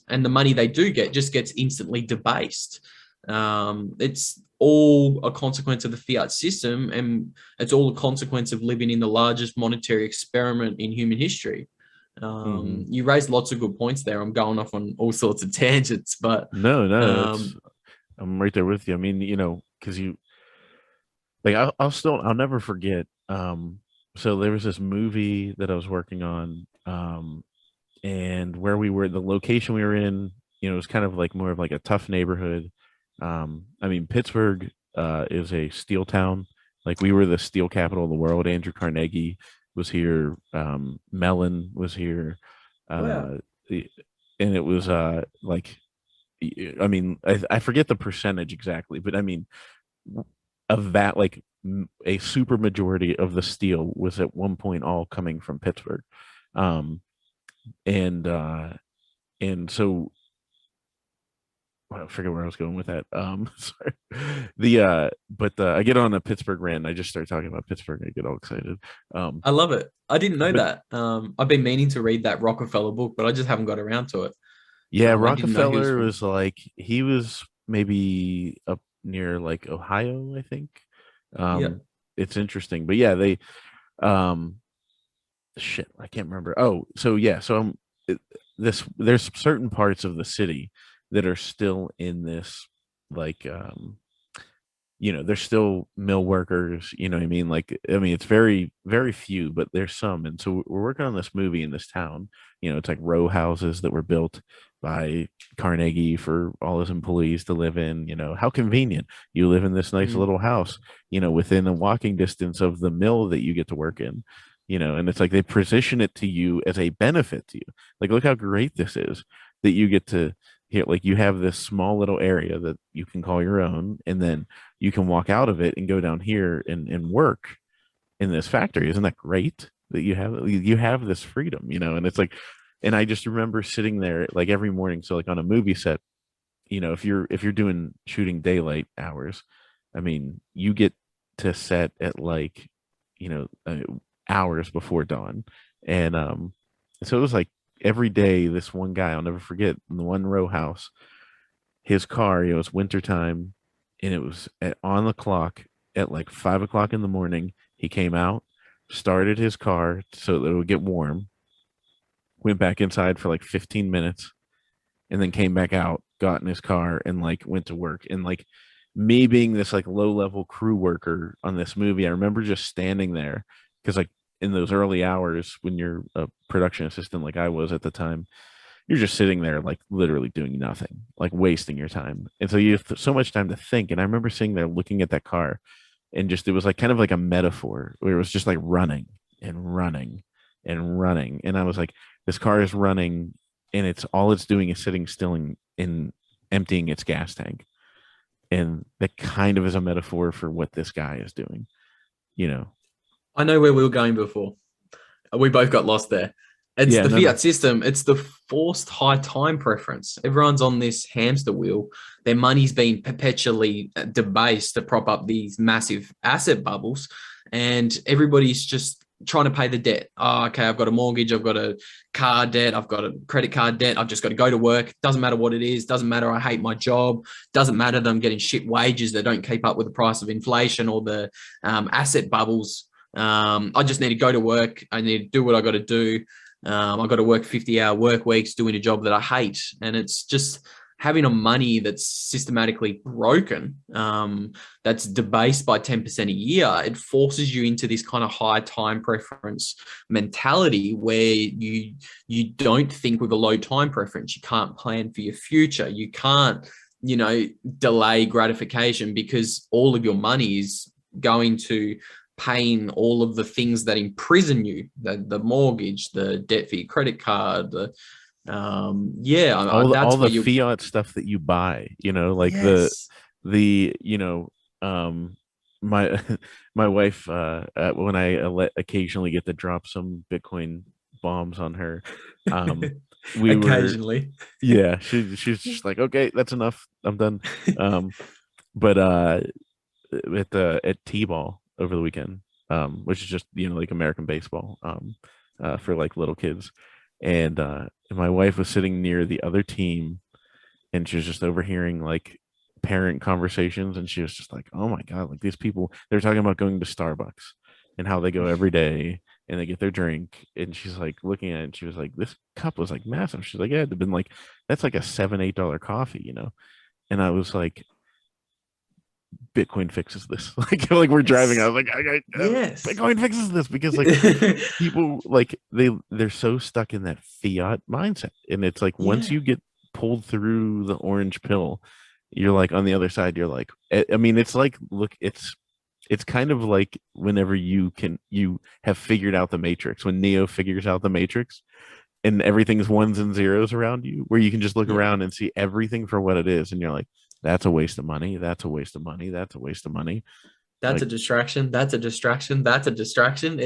S3: And the money they do get just gets instantly debased. It's all a consequence of the fiat system, and it's all a consequence of living in the largest monetary experiment in human history. You raised lots of good points there. I'm going off on all sorts of tangents, but
S2: no, I'm right there with you. I mean, because you like, I'll never forget. So there was this movie that I was working on, and where we were, the location we were in, it was kind of like more of like a tough neighborhood. I mean, Pittsburgh is a steel town. Like, we were the steel capital of the world. Andrew Carnegie was here. Mellon was here. And it was like, I mean, I forget the percentage exactly, but I mean, of that, like, a super majority of the steel was at one point all coming from Pittsburgh. And so I forget where I was going with that. Sorry. But I get on a Pittsburgh rant. I just start talking about Pittsburgh. I get all excited.
S3: I love it. I didn't know that. I've been meaning to read that Rockefeller book, but I just haven't got around to it.
S2: Yeah, Rockefeller was like, he was maybe up near like Ohio, I think. It's interesting, but yeah, they shit, I can't remember. Oh, so yeah, so there's certain parts of the city that are still in this, like, there's still mill workers, you know what I mean? Like, I mean, it's very, very few, but there's some. And so we're working on this movie in this town. It's like row houses that were built by Carnegie for all his employees to live in. How convenient. You live in this nice little house, within a walking distance of the mill that you get to work in, and it's like they position it to you as a benefit to you. Like, look how great this is that you get to here. Like, you have this small little area that you can call your own, and then you can walk out of it and go down here and work in this factory. Isn't that great that you have this freedom, and it's like, and I just remember sitting there like every morning. So like on a movie set, if you're doing shooting daylight hours, I mean, you get to set at like, hours before dawn. And so it was like every day, this one guy, I'll never forget, in the one row house, his car, it's wintertime, and it was on the clock at like 5 o'clock in the morning. He came out, started his car so that it would get warm, went back inside for like 15 minutes, and then came back out, got in his car, and like went to work. And like, me being this like low level crew worker on this movie, I remember just standing there, because like in those early hours when you're a production assistant like I was at the time, you're just sitting there like literally doing nothing, like wasting your time. And so you have so much time to think. And I remember sitting there looking at that car and just it was like kind of like a metaphor where it was just like running and running and running. And I was like, this car is running and it's doing is sitting still in emptying its gas tank. And that kind of is a metaphor for what this guy is doing, you know.
S3: I know where we were going before. We both got lost there. It's
S2: Yeah,
S3: the
S2: no,
S3: fiat
S2: no.
S3: system. It's the forced high time preference. Everyone's on this hamster wheel. Their money's being perpetually debased to prop up these massive asset bubbles, and everybody's just trying to pay the debt. Oh, okay, I've got a mortgage. I've got a car debt. I've got a credit card debt. I've just got to go to work. Doesn't matter what it is. Doesn't matter. I hate my job. Doesn't matter that I'm getting shit wages that don't keep up with the price of inflation or the asset bubbles. I just need to go to work. I need to do what I got to do. I've got to work 50-hour work weeks doing a job that I hate. And it's just having a money that's systematically broken, that's debased by 10% a year. It forces you into this kind of high time preference mentality where you don't think with a low time preference. You can't plan for your future. You can't, delay gratification because all of your money is going to paying all of the things that imprison you, the mortgage, the debt for your credit card, that's
S2: All
S3: where
S2: the
S3: you.
S2: fiat stuff that you buy, like
S3: Yes.
S2: the my my wife when I occasionally get to drop some Bitcoin bombs on her, we were
S3: Occasionally.
S2: yeah, she's just like, okay, that's enough, I'm done. um but at T-ball over the weekend, which is just like American baseball, for like little kids, and my wife was sitting near the other team, and she was just overhearing like parent conversations, and she was just like, "Oh my god, like these people, they're talking about going to Starbucks and how they go every day." And they get their drink, and she's like looking at it, and she was like, "This cup was like massive." She's like, "Yeah, it'd been like that's like a $7-8 coffee." And I was like, Bitcoin fixes this. Like we're driving. I
S3: Yes.
S2: was like,
S3: Yes.
S2: Bitcoin fixes this because like people like they're so stuck in that fiat mindset, and it's like once
S3: Yeah.
S2: you get pulled through the orange pill, you're like on the other side. You're like, I mean, it's like it's kind of like whenever you have figured out the matrix, when Neo figures out the matrix and everything's ones and zeros around you, where you can just look
S3: Yeah.
S2: around and see everything for what it is, and you're like, that's a waste of money. That's a waste of money. That's a waste of money.
S3: That's
S2: Like,
S3: a distraction. That's a distraction. That's a distraction.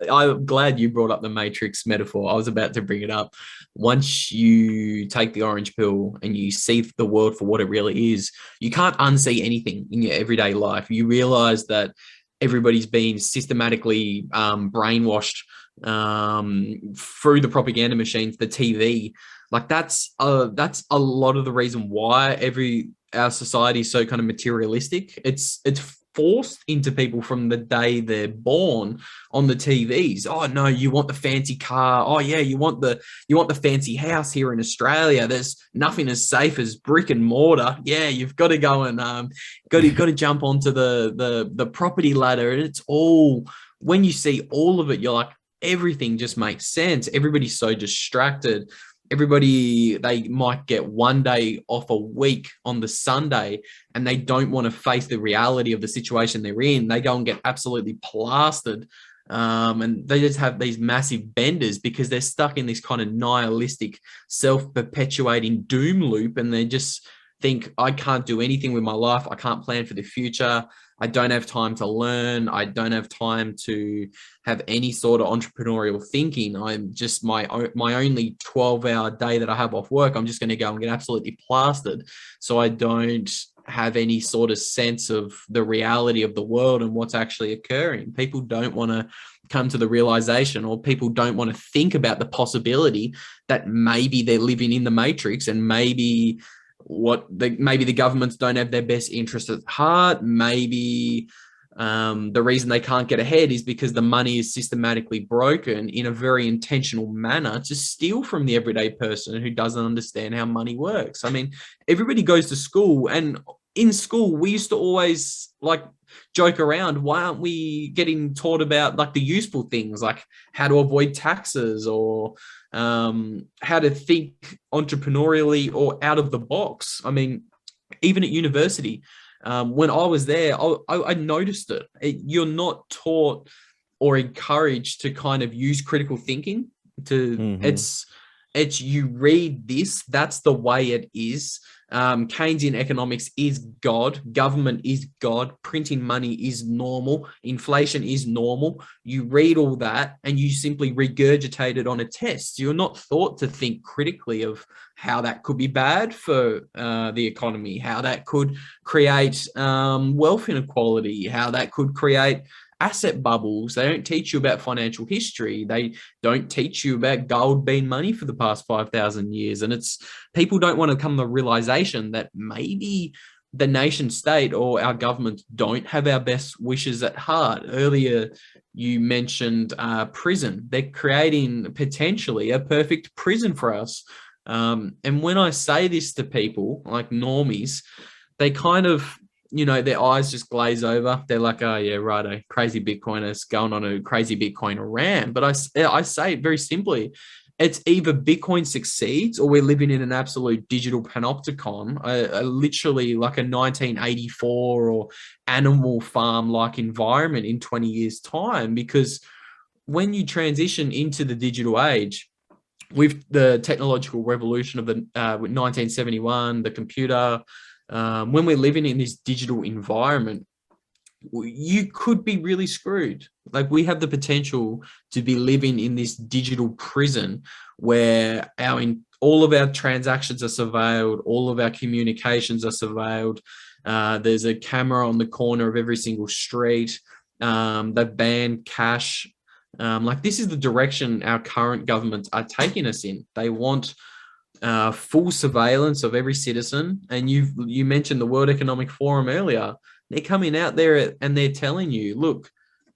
S3: I'm glad you brought up the Matrix metaphor. I was about to bring it up. Once you take the orange pill and you see the world for what it really is, you can't unsee anything in your everyday life. You realize that everybody's been systematically brainwashed through the propaganda machines, the TV. Like that's a lot of the reason why our society is so kind of materialistic. It's forced into people from the day they're born on the TVs. Oh no, you want the fancy car. Oh yeah, you want the fancy house here in Australia. There's nothing as safe as brick and mortar. Yeah, you've got to go and got to jump onto the property ladder. And it's all, when you see all of it, you're like, everything just makes sense. Everybody's so distracted. Everybody, they might get one day off a week on the Sunday and they don't want to face the reality of the situation they're in. They go and get absolutely plastered. And they just have these massive benders because they're stuck in this kind of nihilistic, self-perpetuating doom loop. And they just think, I can't do anything with my life. I can't plan for the future. I don't have time to learn. I don't have time to have any sort of entrepreneurial thinking. I'm just my only 12-hour day that I have off work, I'm just going to go and get absolutely plastered. So I don't have any sort of sense of the reality of the world and what's actually occurring. People don't want to come to the realization, or people don't want to think about the possibility that maybe they're living in the matrix, and maybe the governments don't have their best interests at heart. Maybe the reason they can't get ahead is because the money is systematically broken in a very intentional manner to steal from the everyday person who doesn't understand how money works. I mean, everybody goes to school, and in school we used to always, like, joke around. Why aren't we getting taught about like the useful things, like how to avoid taxes or how to think entrepreneurially or out of the box? I mean, even at university, when I was there, I noticed it. You're not taught or encouraged to kind of use critical thinking. It's you read this, that's the way it is. Keynesian economics is God. Government is God. Printing money is normal. Inflation is normal. You read all that and you simply regurgitate it on a test. You're not thought to think critically of how that could be bad for the economy, how that could create wealth inequality, how that could create asset bubbles. They don't teach you about financial history. They don't teach you about gold being money for the past 5,000 years. And it's people don't want to come to the realization that maybe the nation state or our government don't have our best wishes at heart. Earlier, you mentioned prison. They're creating potentially a perfect prison for us. And when I say this to people like normies, they kind of, their eyes just glaze over. They're like, oh, yeah, righto, crazy Bitcoiners going on a crazy Bitcoin rant. But I say it very simply. It's either Bitcoin succeeds or we're living in an absolute digital panopticon, literally like a 1984 or Animal Farm-like environment in 20 years' time. Because when you transition into the digital age, with the technological revolution of the 1971, the computer, when we're living in this digital environment, you could be really screwed. Like we have the potential to be living in this digital prison where all of our transactions are surveilled, all of our communications are surveilled. There's a camera on the corner of every single street. They've banned cash. Like this is the direction our current governments are taking us in. They want full surveillance of every citizen. And you mentioned the World Economic Forum earlier. They're coming out there and they're telling you, look,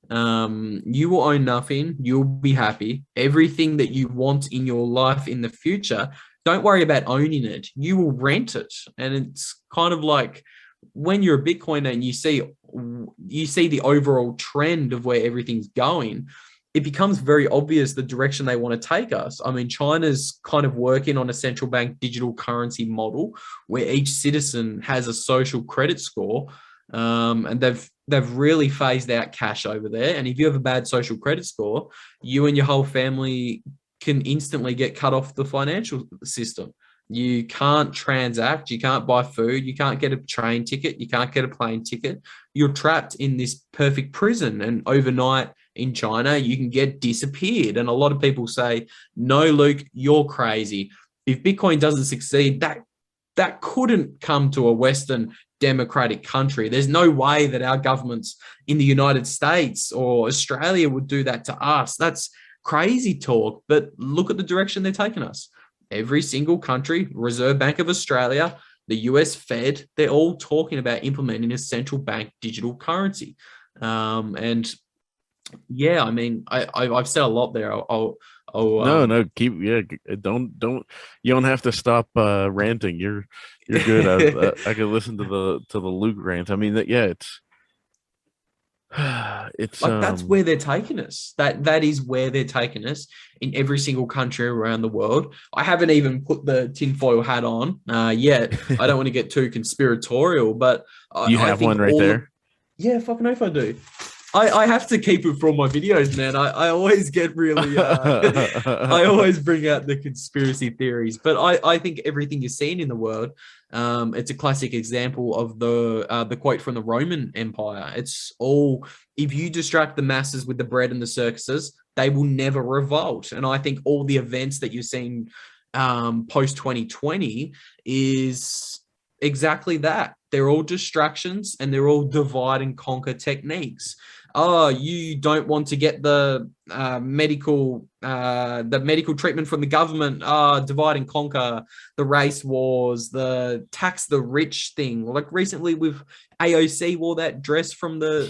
S3: you will own nothing. You'll be happy. Everything that you want in your life in the future, don't worry about owning it. You will rent it. And it's kind of like when you're a Bitcoiner and you see the overall trend of where everything's going, it becomes very obvious the direction they want to take us. I mean, China's kind of working on a central bank digital currency model where each citizen has a social credit score, and they've really phased out cash over there. And if you have a bad social credit score, you and your whole family can instantly get cut off the financial system. You can't transact, you can't buy food, you can't get a train ticket, you can't get a plane ticket. You're trapped in this perfect prison. And overnight in China, you can get disappeared. And a lot of people say, no, Luke, you're crazy. If Bitcoin doesn't succeed, that couldn't come to a Western democratic country. There's no way that our governments in the United States or Australia would do that to us. That's crazy talk. But look at the direction they're taking us. Every single country, Reserve Bank of Australia, the US Fed, they're all talking about implementing a central bank digital currency. And yeah, I mean, I've said a lot there.
S2: No, don't you don't have to stop ranting. You're good. I could listen to the Luke rant. I mean, it's
S3: like that's where they're taking us. That is where they're taking us in every single country around the world. I haven't even put the tinfoil hat on yet. I don't want to get too conspiratorial, but
S2: you have one right there.
S3: Yeah, fucking oath I do. I have to keep it for all my videos, man. I always get really, I always bring out the conspiracy theories, but I think everything you're seeing in the world, it's a classic example of the quote from the Roman Empire. It's all, if you distract the masses with the bread and the circuses, they will never revolt. And I think all the events that you're seeing post 2020 is exactly that. They're all distractions and they're all divide and conquer techniques. Oh, you don't want to get the medical treatment from the government. Divide and conquer, the race wars, the tax the rich thing. Like recently with AOC wore that dress from the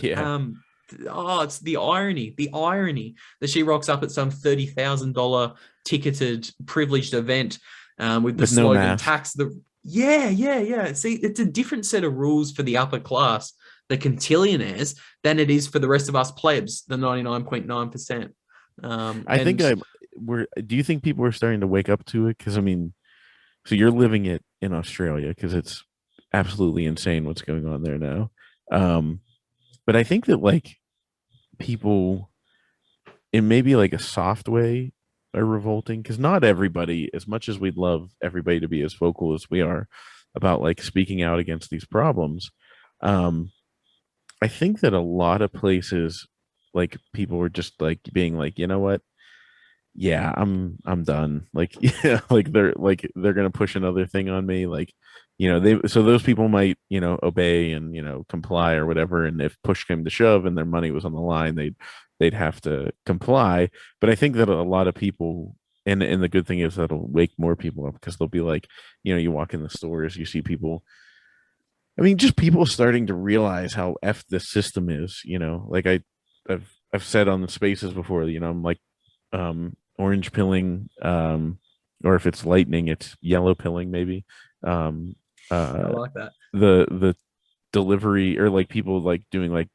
S3: it's the irony that she rocks up at some $30,000 ticketed privileged event with the slogan tax the. Yeah. See, it's a different set of rules for the upper class the quintillionaires than it is for the rest of us plebs, the 99.9%.
S2: Do you think people are starting to wake up to it? Because I mean, so you're living it in Australia because it's absolutely insane what's going on there now. But I think that like people, in maybe like a soft way, are revolting because not everybody, as much as we'd love everybody to be as vocal as we are about like speaking out against these problems. I think that a lot of places, like people were just like being like, you know what? Yeah, I'm done. Like, yeah, like they're gonna push another thing on me. Like, so those people might, obey and comply or whatever. And if push came to shove and their money was on the line, they'd have to comply. But I think that a lot of people, and the good thing is that'll wake more people up because they'll be like, you walk in the stores, you see people. I mean, just people starting to realize how f this system is. Like I've said on the spaces before. I'm like orange pilling, or if it's lightning, it's yellow pilling maybe.
S3: I like that.
S2: The delivery or like people like doing like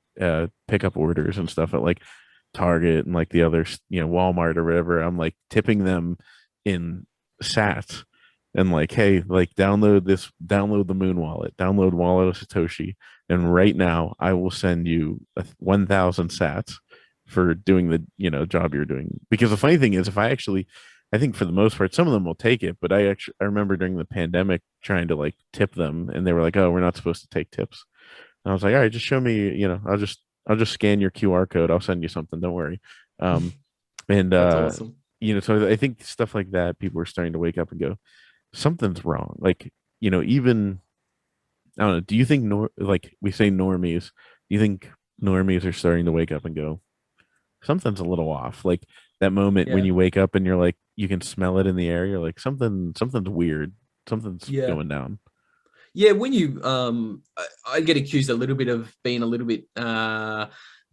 S2: pickup orders and stuff at like Target and like the other Walmart or whatever. I'm like tipping them in sats and like, hey, like download the Moon Wallet, download Wallet of Satoshi, and right now I will send you 1,000 sats for doing the job you're doing. Because the funny thing is, I think for the most part, some of them will take it, but I remember during the pandemic trying to like tip them, and they were like, "Oh, we're not supposed to take tips." And I was like, "All right, just show me. I'll just scan your QR code. I'll send you something. Don't worry." And
S3: That's awesome.
S2: So I think stuff like that, people are starting to wake up and go, something's wrong. Like, even I don't know. Do you think like we say normies? Do you think normies are starting to wake up and go, something's a little off? Like that moment when
S3: Yeah.
S2: you wake up and you're like, you can smell it in the air. You're like, something's weird. Something's
S3: Yeah.
S2: going down.
S3: Yeah, when you I get accused a little bit of being a little bit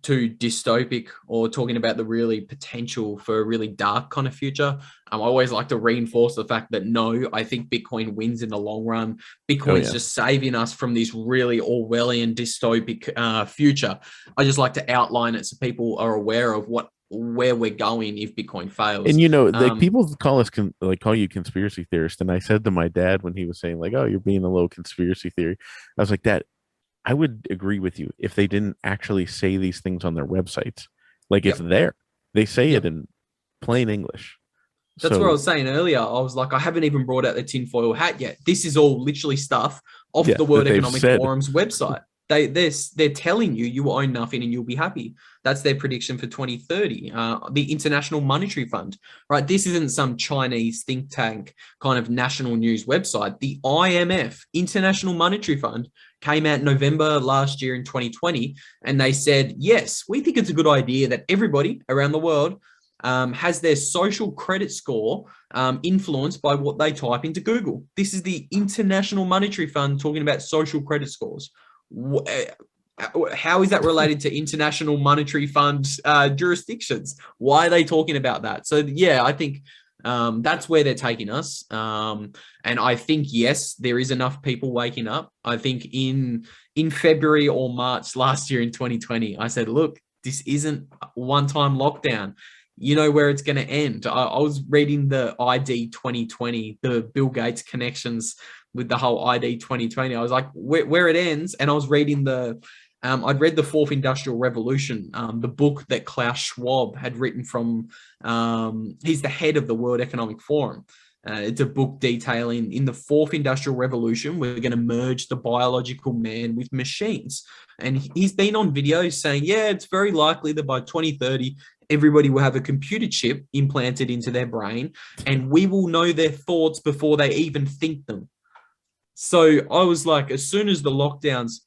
S3: too dystopic or talking about the really potential for a really dark kind of future. I always like to reinforce the fact that no, I think Bitcoin wins in the long run. Bitcoin's just saving us from this really Orwellian dystopic future. I just like to outline it so people are aware of where we're going if Bitcoin fails.
S2: And like people call you conspiracy theorist, and I said to my dad when he was saying like, "Oh, you're being a little conspiracy theory," I was like, "Dad, I would agree with you if they didn't actually say these things on their websites. Like it's there, they say it in plain English."
S3: That's what I was saying earlier. I was like, I haven't even brought out the tinfoil hat yet. This is all literally stuff off the World Economic Forum's website. They're telling you will own nothing and you'll be happy. That's their prediction for 2030. The International Monetary Fund, right? This isn't some Chinese think tank kind of national news website. The IMF, International Monetary Fund, came out November last year in 2020, and they said, yes, we think it's a good idea that everybody around the world has their social credit score influenced by what they type into Google. This is the International Monetary Fund talking about social credit scores. How is that related to International Monetary Fund jurisdictions? Why are they talking about that? So yeah, I think that's where they're taking us. And I think, yes, there is enough people waking up. I think in February or March last year in 2020, I said, look, this isn't a one-time lockdown. You know where it's going to end. I was reading the ID 2020, the Bill Gates connections with the whole ID 2020. I was like, where it ends. And I was reading I'd read the Fourth Industrial Revolution, the book that Klaus Schwab had written from, he's the head of the World Economic Forum. It's a book detailing in the Fourth Industrial Revolution, we're going to merge the biological man with machines. And he's been on videos saying, yeah, it's very likely that by 2030, everybody will have a computer chip implanted into their brain, and we will know their thoughts before they even think them. So I was like, as soon as the lockdowns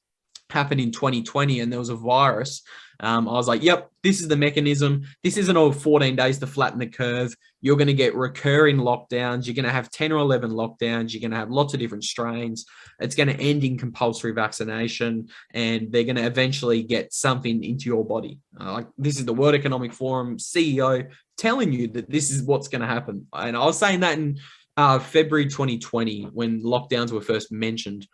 S3: happened in 2020 and there was a virus, I was like, yep, this is the mechanism. This isn't all 14 days to flatten the curve. You're going to get recurring lockdowns. You're going to have 10 or 11 lockdowns. You're going to have lots of different strains. It's going to end in compulsory vaccination, and they're going to eventually get something into your body. Like this is the World Economic Forum CEO telling you that this is what's going to happen. And I was saying that in February 2020, when lockdowns were first mentioned.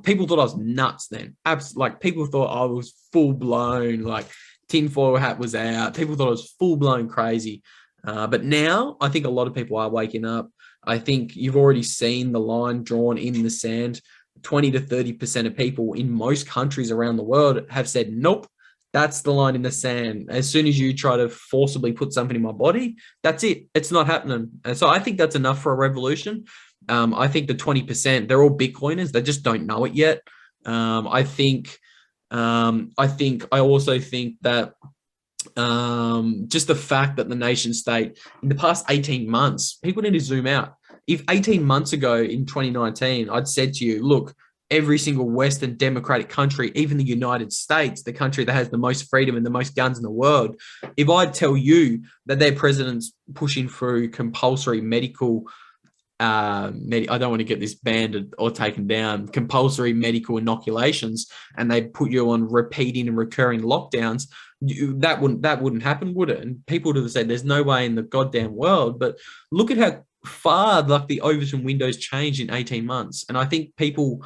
S3: People thought I was nuts then. Like people thought I was full blown, like tinfoil hat was out. People thought I was full blown crazy. But now I think a lot of people are waking up. I think you've already seen the line drawn in the sand. 20 to 30% of people in most countries around the world have said, nope, that's the line in the sand. As soon as you try to forcibly put something in my body, that's it. It's not happening. And so I think that's enough for a revolution. I think the 20%, they're all Bitcoiners. They just don't know it yet. I also think that just the fact that the nation state in the past 18 months, people need to zoom out. If 18 months ago in 2019, I'd said to you, look, every single Western democratic country, even the United States, the country that has the most freedom and the most guns in the world, if I tell you that their president's pushing through compulsory medical, I don't want to get this banned or taken down, compulsory medical inoculations, and they put you on repeating and recurring lockdowns, that wouldn't happen, would it? And people would have said, there's no way in the goddamn world. But look at how far like the Overton window's changed in 18 months. And I think people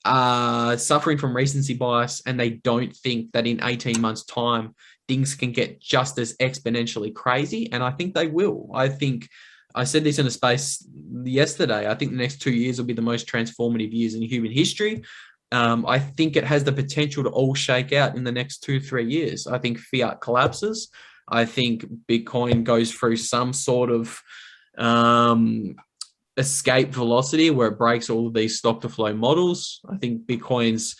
S3: are suffering from recency bias, and they don't think that in 18 months' time, things can get just as exponentially crazy. And I think they will. I think I said this in a space yesterday. I think the next 2 years will be the most transformative years in human history. I think it has the potential to all shake out in the next 2-3 years. I think fiat collapses. I think Bitcoin goes through some sort of escape velocity where it breaks all of these stock to flow models. I think Bitcoin's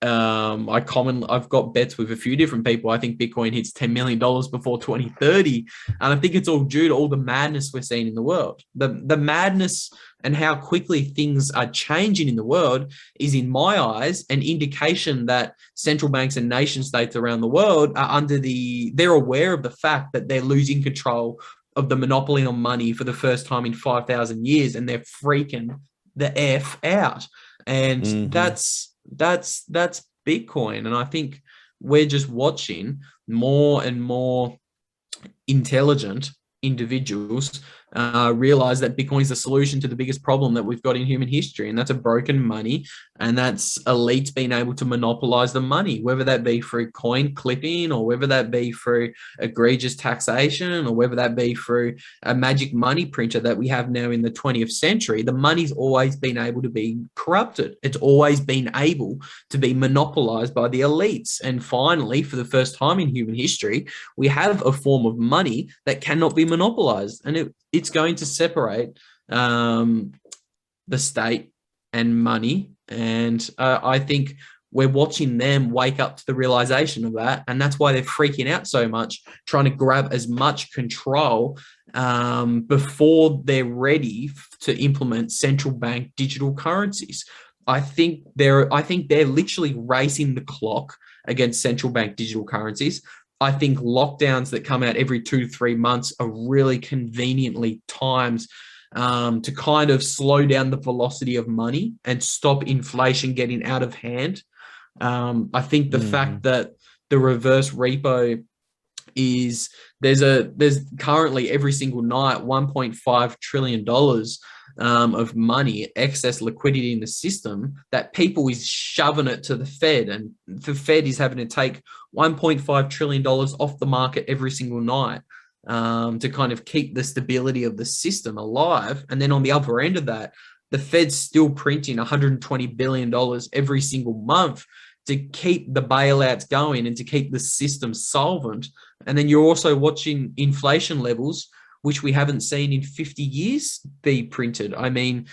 S3: I've got bets with a few different people. I think Bitcoin hits $10 million before 2030. And I think it's all due to all the madness we're seeing in the world. The madness and how quickly things are changing in the world is, in my eyes, an indication that central banks and nation states around the world are they're aware of the fact that they're losing control of the monopoly on money for the first time in 5,000 years, and they're freaking the F out. And that's Bitcoin. And I think we're just watching more and more intelligent individuals realize that Bitcoin is the solution to the biggest problem that we've got in human history, and that's a broken money, and that's elites being able to monopolize the money, whether that be through coin clipping, or whether that be through egregious taxation, or whether that be through a magic money printer that we have now in the 20th century. The money's always been able to be corrupted. It's always been able to be monopolized by the elites. And finally, for the first time in human history, we have a form of money that cannot be monopolized, and it's going to separate the state and money. And I think we're watching them wake up to the realization of that. And that's why they're freaking out so much, trying to grab as much control before they're ready to implement central bank digital currencies. I think they're literally racing the clock against central bank digital currencies. I think lockdowns that come out every 2 to 3 months are really conveniently timed to kind of slow down the velocity of money and stop inflation getting out of hand. I think the fact that the reverse repo is there's currently every single night $1.5 trillion of money, excess liquidity in the system, that people is shoving it to the Fed, and the Fed is having to take $1.5 trillion off the market every single night to kind of keep the stability of the system alive. And then on the other end of that, the Fed's still printing $120 billion every single month to keep the bailouts going and to keep the system solvent. And then you're also watching inflation levels, which we haven't seen in 50 years, be printed. I mean,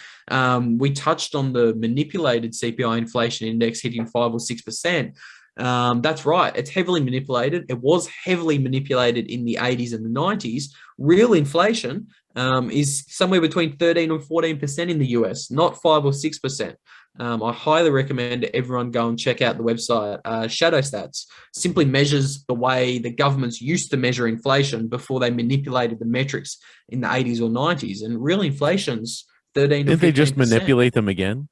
S3: we touched on the manipulated CPI inflation index hitting 5 or 6%. That's right. It's heavily manipulated. It was heavily manipulated in the 80s and the 90s. Real inflation is somewhere between 13 and 14% in the US, not 5 or 6%. I highly recommend everyone go and check out the website. Shadow Stats simply measures the way the governments used to measure inflation before they manipulated the metrics in the 80s or 90s. And real inflation's 13 to 15%.
S2: Didn't they just manipulate them again?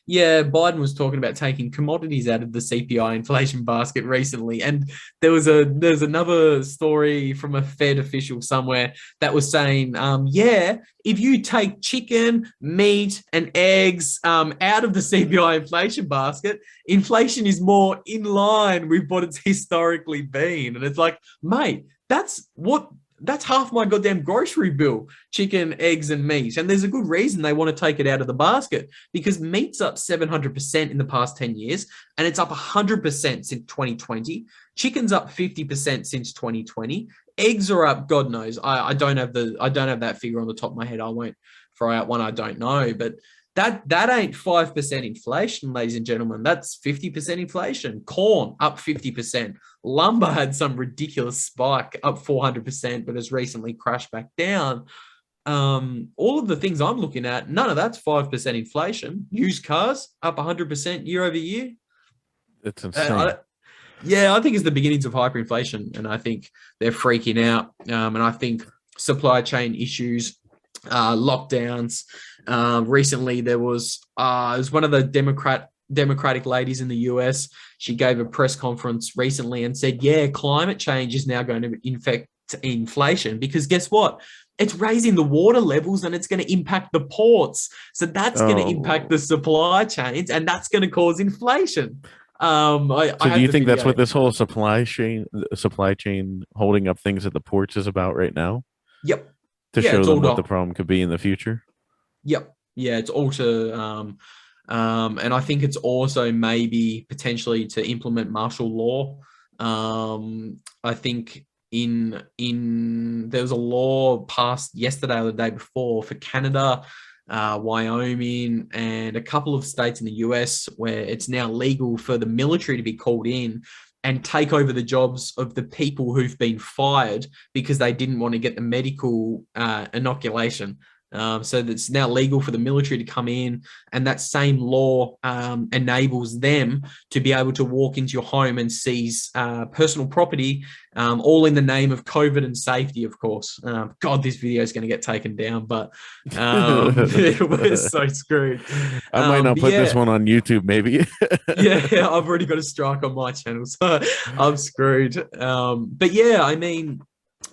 S3: Yeah, Biden was talking about taking commodities out of the CPI inflation basket recently, and there's another story from a Fed official somewhere that was saying, yeah, if you take chicken, meat, and eggs out of the CPI inflation basket, inflation is more in line with what it's historically been, and it's like, mate, that's half my goddamn grocery bill, chicken, eggs, and meat. And there's a good reason they want to take it out of the basket because meat's up 700% in the past 10 years, and it's up 100% since 2020. Chicken's up 50% since 2020. Eggs are up, God knows. I don't have that figure on the top of my head. I won't throw out one I don't know, but that ain't 5% inflation, ladies and gentlemen. That's 50% inflation. Corn up 50%. Lumber had some ridiculous spike up 400%, but has recently crashed back down. All of the things I'm looking at, none of that's 5% inflation. Used cars up 100% year over year.
S2: It's insane.
S3: I think it's the beginnings of hyperinflation, and I think they're freaking out. And I think supply chain issues, lockdowns. Recently, there was it was one of the Democratic ladies in the US. She gave a press conference recently and said, yeah, climate change is now going to infect inflation because guess what? It's raising the water levels and it's going to impact the ports. So that's going to impact the supply chains and that's going to cause inflation.
S2: So do you think that's what this whole supply chain holding up things at the ports is about right now?
S3: Yep.
S2: To show them what the problem could be in the future?
S3: Yep. Yeah, it's all to and I think it's also maybe potentially to implement martial law. I think there was a law passed yesterday or the day before for Canada, Wyoming, and a couple of states in the US where it's now legal for the military to be called in and take over the jobs of the people who've been fired because they didn't want to get the medical inoculation. So it's now legal for the military to come in, and that same law enables them to be able to walk into your home and seize personal property, all in the name of COVID and safety, of course. God, this video is going to get taken down, but we're so screwed.
S2: I might not put this one on YouTube, maybe.
S3: yeah, I've already got a strike on my channel, so I'm screwed. But yeah, I mean,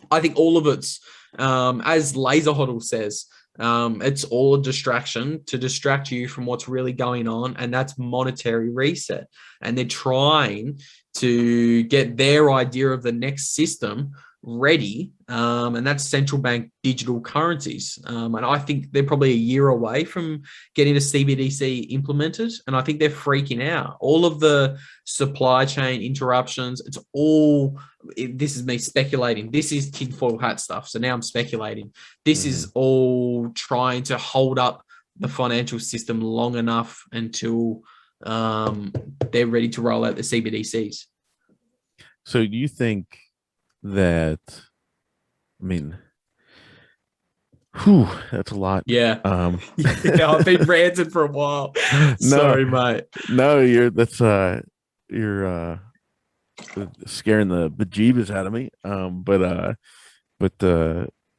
S3: I think all of it's, as Laser Hoddle says, it's all a distraction to distract you from what's really going on, and that's monetary reset. And they're trying to get their idea of the next system ready, and that's central bank digital currencies. And I think they're probably a year away from getting a CBDC implemented, and I think they're freaking out. All of the supply chain interruptions, this is me speculating. This is tinfoil hat stuff. So now I'm speculating. This is all trying to hold up the financial system long enough until they're ready to roll out the CBDCs.
S2: So do you think that, I mean, that's a lot.
S3: Yeah. I've been ranting for a while. Sorry, mate.
S2: No, you're scaring the bejeebus out of me. But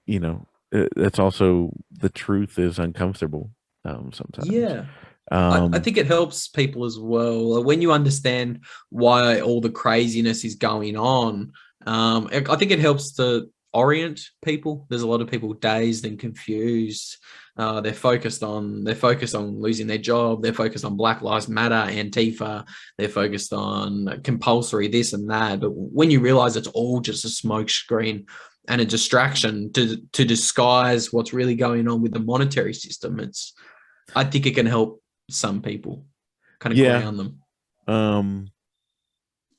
S2: you know, that's also, the truth is uncomfortable sometimes.
S3: Yeah. I think it helps people as well when you understand why all the craziness is going on. I think it helps to orient people. There's a lot of people dazed and confused. They're focused on losing their job. They're focused on Black Lives Matter, Antifa. They're focused on compulsory this and that. But when you realize it's all just a smoke screen and a distraction to disguise what's really going on with the monetary system, I think it can help some people kind of ground them.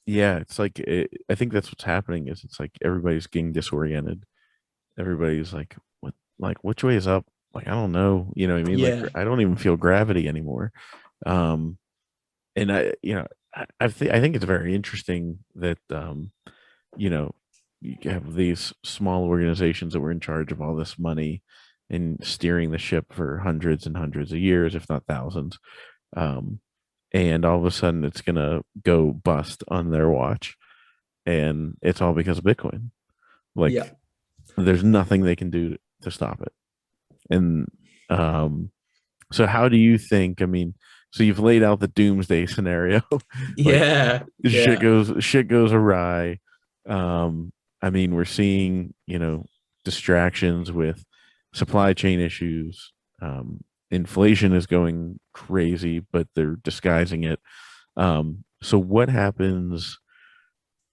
S2: Yeah, it's like, I think that's what's happening is it's like everybody's getting disoriented. Everybody's like, which way is up? Like, I don't know. You know what I mean?
S3: Yeah.
S2: Like, I don't even feel gravity anymore. And I think it's very interesting that, you have these small organizations that were in charge of all this money and steering the ship for hundreds and hundreds of years, if not thousands. And all of a sudden it's going to go bust on their watch. And it's all because of Bitcoin. Like, there's nothing they can do to stop it. And so how do you think, I mean, So you've laid out the doomsday scenario. Like
S3: Yeah,
S2: shit
S3: yeah,
S2: goes awry. I mean, we're seeing, distractions with supply chain issues. Inflation is going crazy, but they're disguising it. So what happens,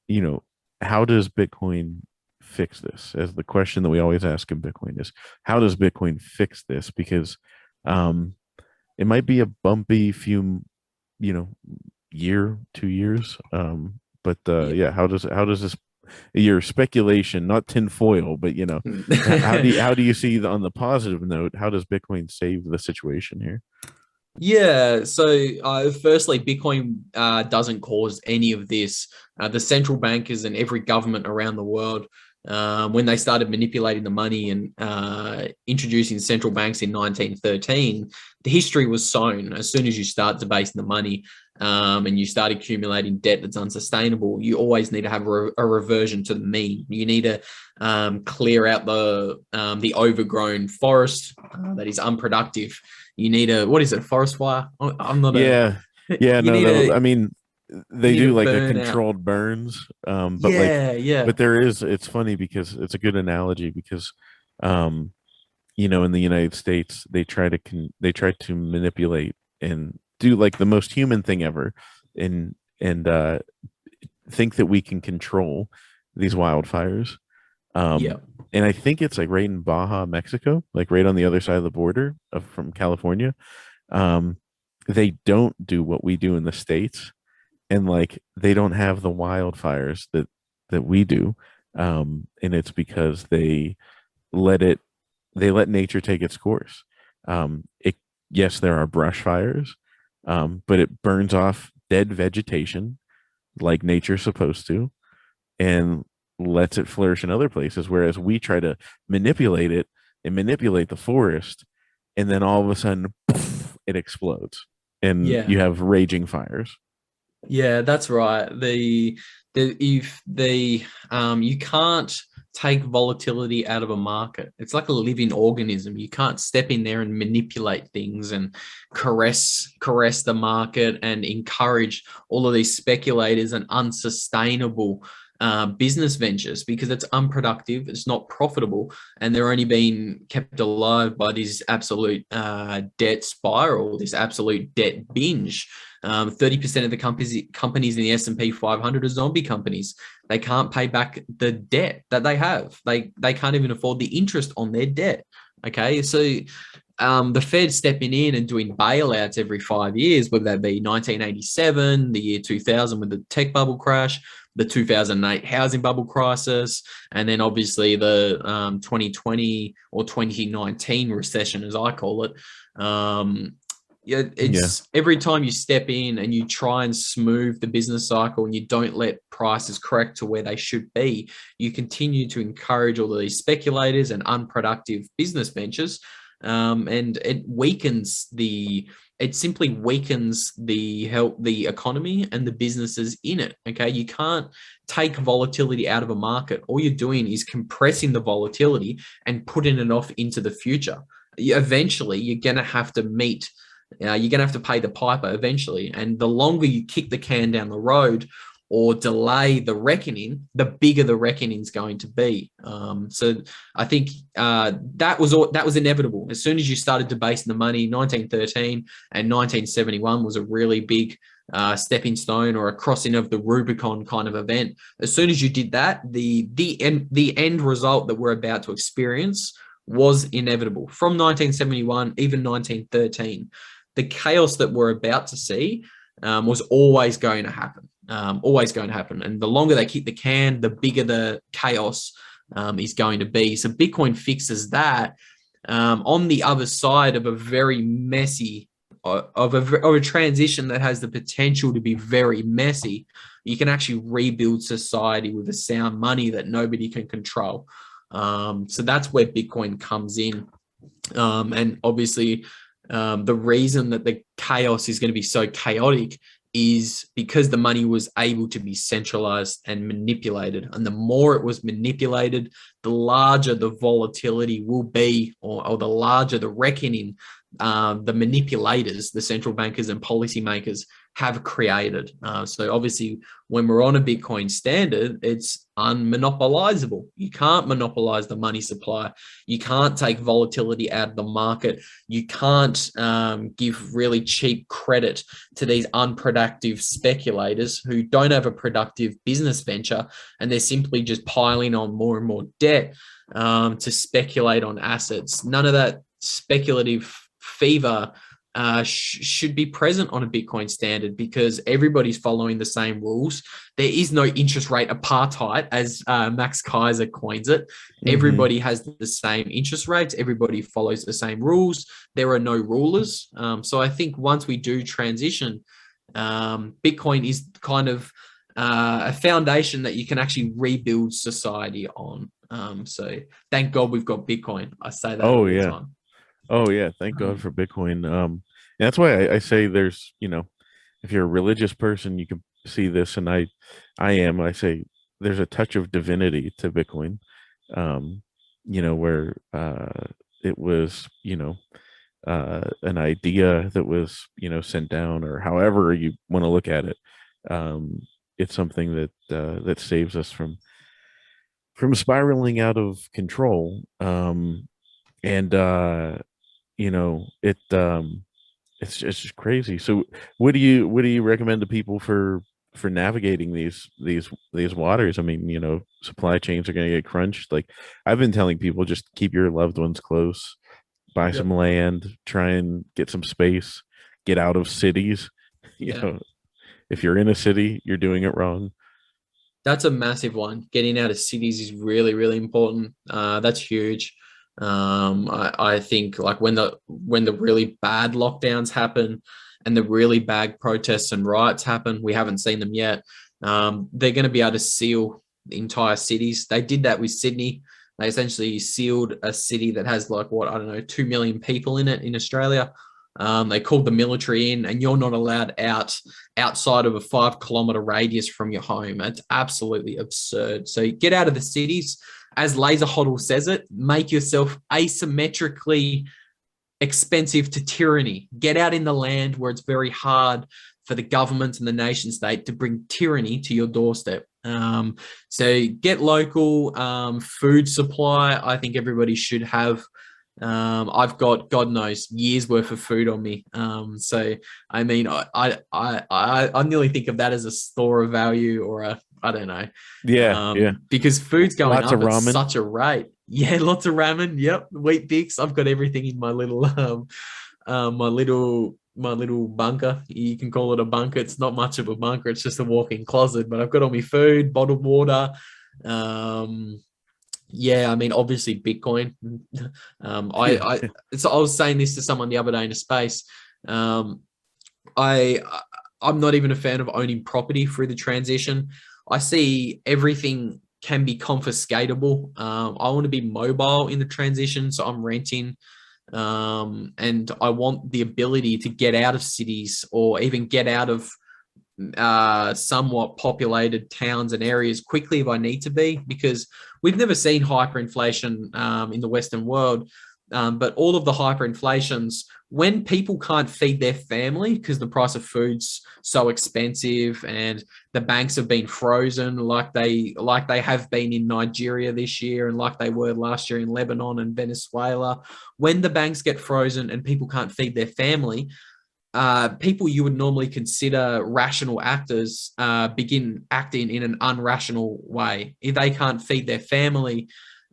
S2: you know, how does Bitcoin fix this? As the question that we always ask in Bitcoin is, how does Bitcoin fix this? Because um, it might be a bumpy few, you know, year, 2 years. But
S3: yeah.
S2: yeah, how does this your speculation, not tinfoil, but how do you see on the positive note, how does Bitcoin save the situation here?
S3: Yeah, so firstly, Bitcoin doesn't cause any of this. The central bankers and every government around the world, when they started manipulating the money and introducing central banks in 1913, the history was sown. As soon as you start debasing the money and you start accumulating debt that's unsustainable, you always need to have a reversion to the mean. You need to clear out the overgrown forest that is unproductive. You need a, what is it, forest fire? I'm not a,
S2: Yeah, yeah,
S3: you
S2: no,
S3: need
S2: I
S3: a,
S2: mean,
S3: you
S2: they
S3: need to
S2: do like a
S3: burn out.
S2: controlled burns, but like,
S3: Yeah, yeah,
S2: but it's funny because it's a good analogy because, um, in the United States, they try to manipulate and do like the most human thing ever, and think that we can control these wildfires.
S3: yeah,
S2: And I think it's like right in Baja, Mexico, like right on the other side of the border from California. Um, they don't do what we do in the States, and like they don't have the wildfires that we do. And it's because let it they let nature take its course. It Yes, there are brush fires, but it burns off dead vegetation like nature's supposed to, and lets it flourish in other places. Whereas we try to manipulate it and manipulate the forest, and then all of a sudden, poof, it explodes, and
S3: yeah.
S2: you have raging fires.
S3: Yeah, that's right. The if the you can't take volatility out of a market. It's like a living organism. You can't step in there and manipulate things and caress the market and encourage all of these speculators and unsustainable business ventures because it's unproductive, it's not profitable, and they're only being kept alive by this absolute debt spiral, this absolute debt binge. 30% of the companies in the S&P 500 are zombie companies. They can't pay back the debt that they have. They can't even afford the interest on their debt. Okay, so the Fed stepping in and doing bailouts every 5 years, whether that be 1987, the year 2000 with the tech bubble crash, the 2008 housing bubble crisis, and then obviously the 2020 or 2019 recession, as I call it. Yeah,
S2: Yeah,
S3: it's every time you step in and you try and smooth the business cycle and you don't let prices correct to where they should be, you continue to encourage all of these speculators and unproductive business ventures. And it simply weakens the economy and the businesses in it. Okay, you can't take volatility out of a market. All you're doing is compressing the volatility and putting it off into the future. Eventually, you're gonna have to meet you're going to have to pay the piper eventually. And the longer you kick the can down the road or delay the reckoning, the bigger the reckoning is going to be. So I think that was inevitable. As soon as you started debasing the money, 1913 and 1971 was a really big stepping stone or a crossing of the Rubicon kind of event. As soon as you did that, the end result that we're about to experience was inevitable. From 1971, even 1913, the chaos that we're about to see was always going to happen. Always going to happen. And the longer they kick the can, the bigger the chaos is going to be. So Bitcoin fixes that on the other side of a very messy, of a transition that has the potential to be very messy. You can actually rebuild society with a sound money that nobody can control. So that's where Bitcoin comes in. And obviously, the reason that the chaos is going to be so chaotic is because the money was able to be centralized and manipulated. And the more it was manipulated, the larger the volatility will be, or the larger the reckoning the manipulators, the central bankers and policymakers have created. So obviously, when we're on a Bitcoin standard, it's unmonopolizable. You can't monopolize the money supply. You can't take volatility out of the market. You can't give really cheap credit to these unproductive speculators who don't have a productive business venture, and they're simply just piling on more and more debt to speculate on assets. None of that speculative fever should be present on a Bitcoin standard, because everybody's following the same rules. There is no interest rate apartheid, as Max Kaiser coins it. Everybody has the same interest rates. Everybody follows the same rules. There are no rulers. So I think once we do transition, Bitcoin is kind of a foundation that you can actually rebuild society on. So thank God we've got Bitcoin. I say that all the time.
S2: Oh yeah, thank God for Bitcoin. And that's why I say there's, if you're a religious person, you can see this, and I am. I say there's a touch of divinity to Bitcoin, where it was, an idea that was, sent down, or however you want to look at it. It's something that that saves us from spiraling out of control. It's just crazy. So what do you recommend to people for navigating these waters? I mean, supply chains are going to get crunched. Like, I've been telling people, just keep your loved ones close, buy some land, try and get some space, get out of cities. If you're in a city, you're doing it wrong.
S3: That's a massive one. Getting out of cities is really, really important. That's huge. I think, like, when the really bad lockdowns happen and the really bad protests and riots happen, we haven't seen them yet. They're going to be able to seal the entire cities. They did that with Sydney. They essentially sealed a city that has 2 million people in it in Australia. They called the military in, and you're not allowed outside of a 5-kilometer radius from your home. It's absolutely absurd. So get out of the cities. As Laser Hoddle says it, make yourself asymmetrically expensive to tyranny. Get out in the land where it's very hard for the government and the nation state to bring tyranny to your doorstep. So get local. Food supply, I think everybody should have. I've got, God knows, years worth of food on me. So I mean, I nearly think of that as a store of value, or I don't know.
S2: Yeah.
S3: Because food's going
S2: Lots
S3: up
S2: of
S3: at
S2: ramen.
S3: such a rate. Yeah, lots of ramen. Yep, wheat bix. I've got everything in my little my little bunker. You can call it a bunker. It's not much of a bunker. It's just a walk-in closet. But I've got all my food, bottled water. Yeah, I mean, obviously Bitcoin. I was saying this to someone the other day in a space. I'm not even a fan of owning property through the transition. I see everything can be confiscatable. I want to be mobile in the transition, so I'm renting. And I want the ability to get out of cities, or even get out of somewhat populated towns and areas quickly if I need to be, because we've never seen hyperinflation in the Western world. But all of the hyperinflations, when people can't feed their family because the price of food's so expensive, and the banks have been frozen like they have been in Nigeria this year, and like they were last year in Lebanon and Venezuela. When the banks get frozen and people can't feed their family, people you would normally consider rational actors begin acting in an unrational way. If they can't feed their family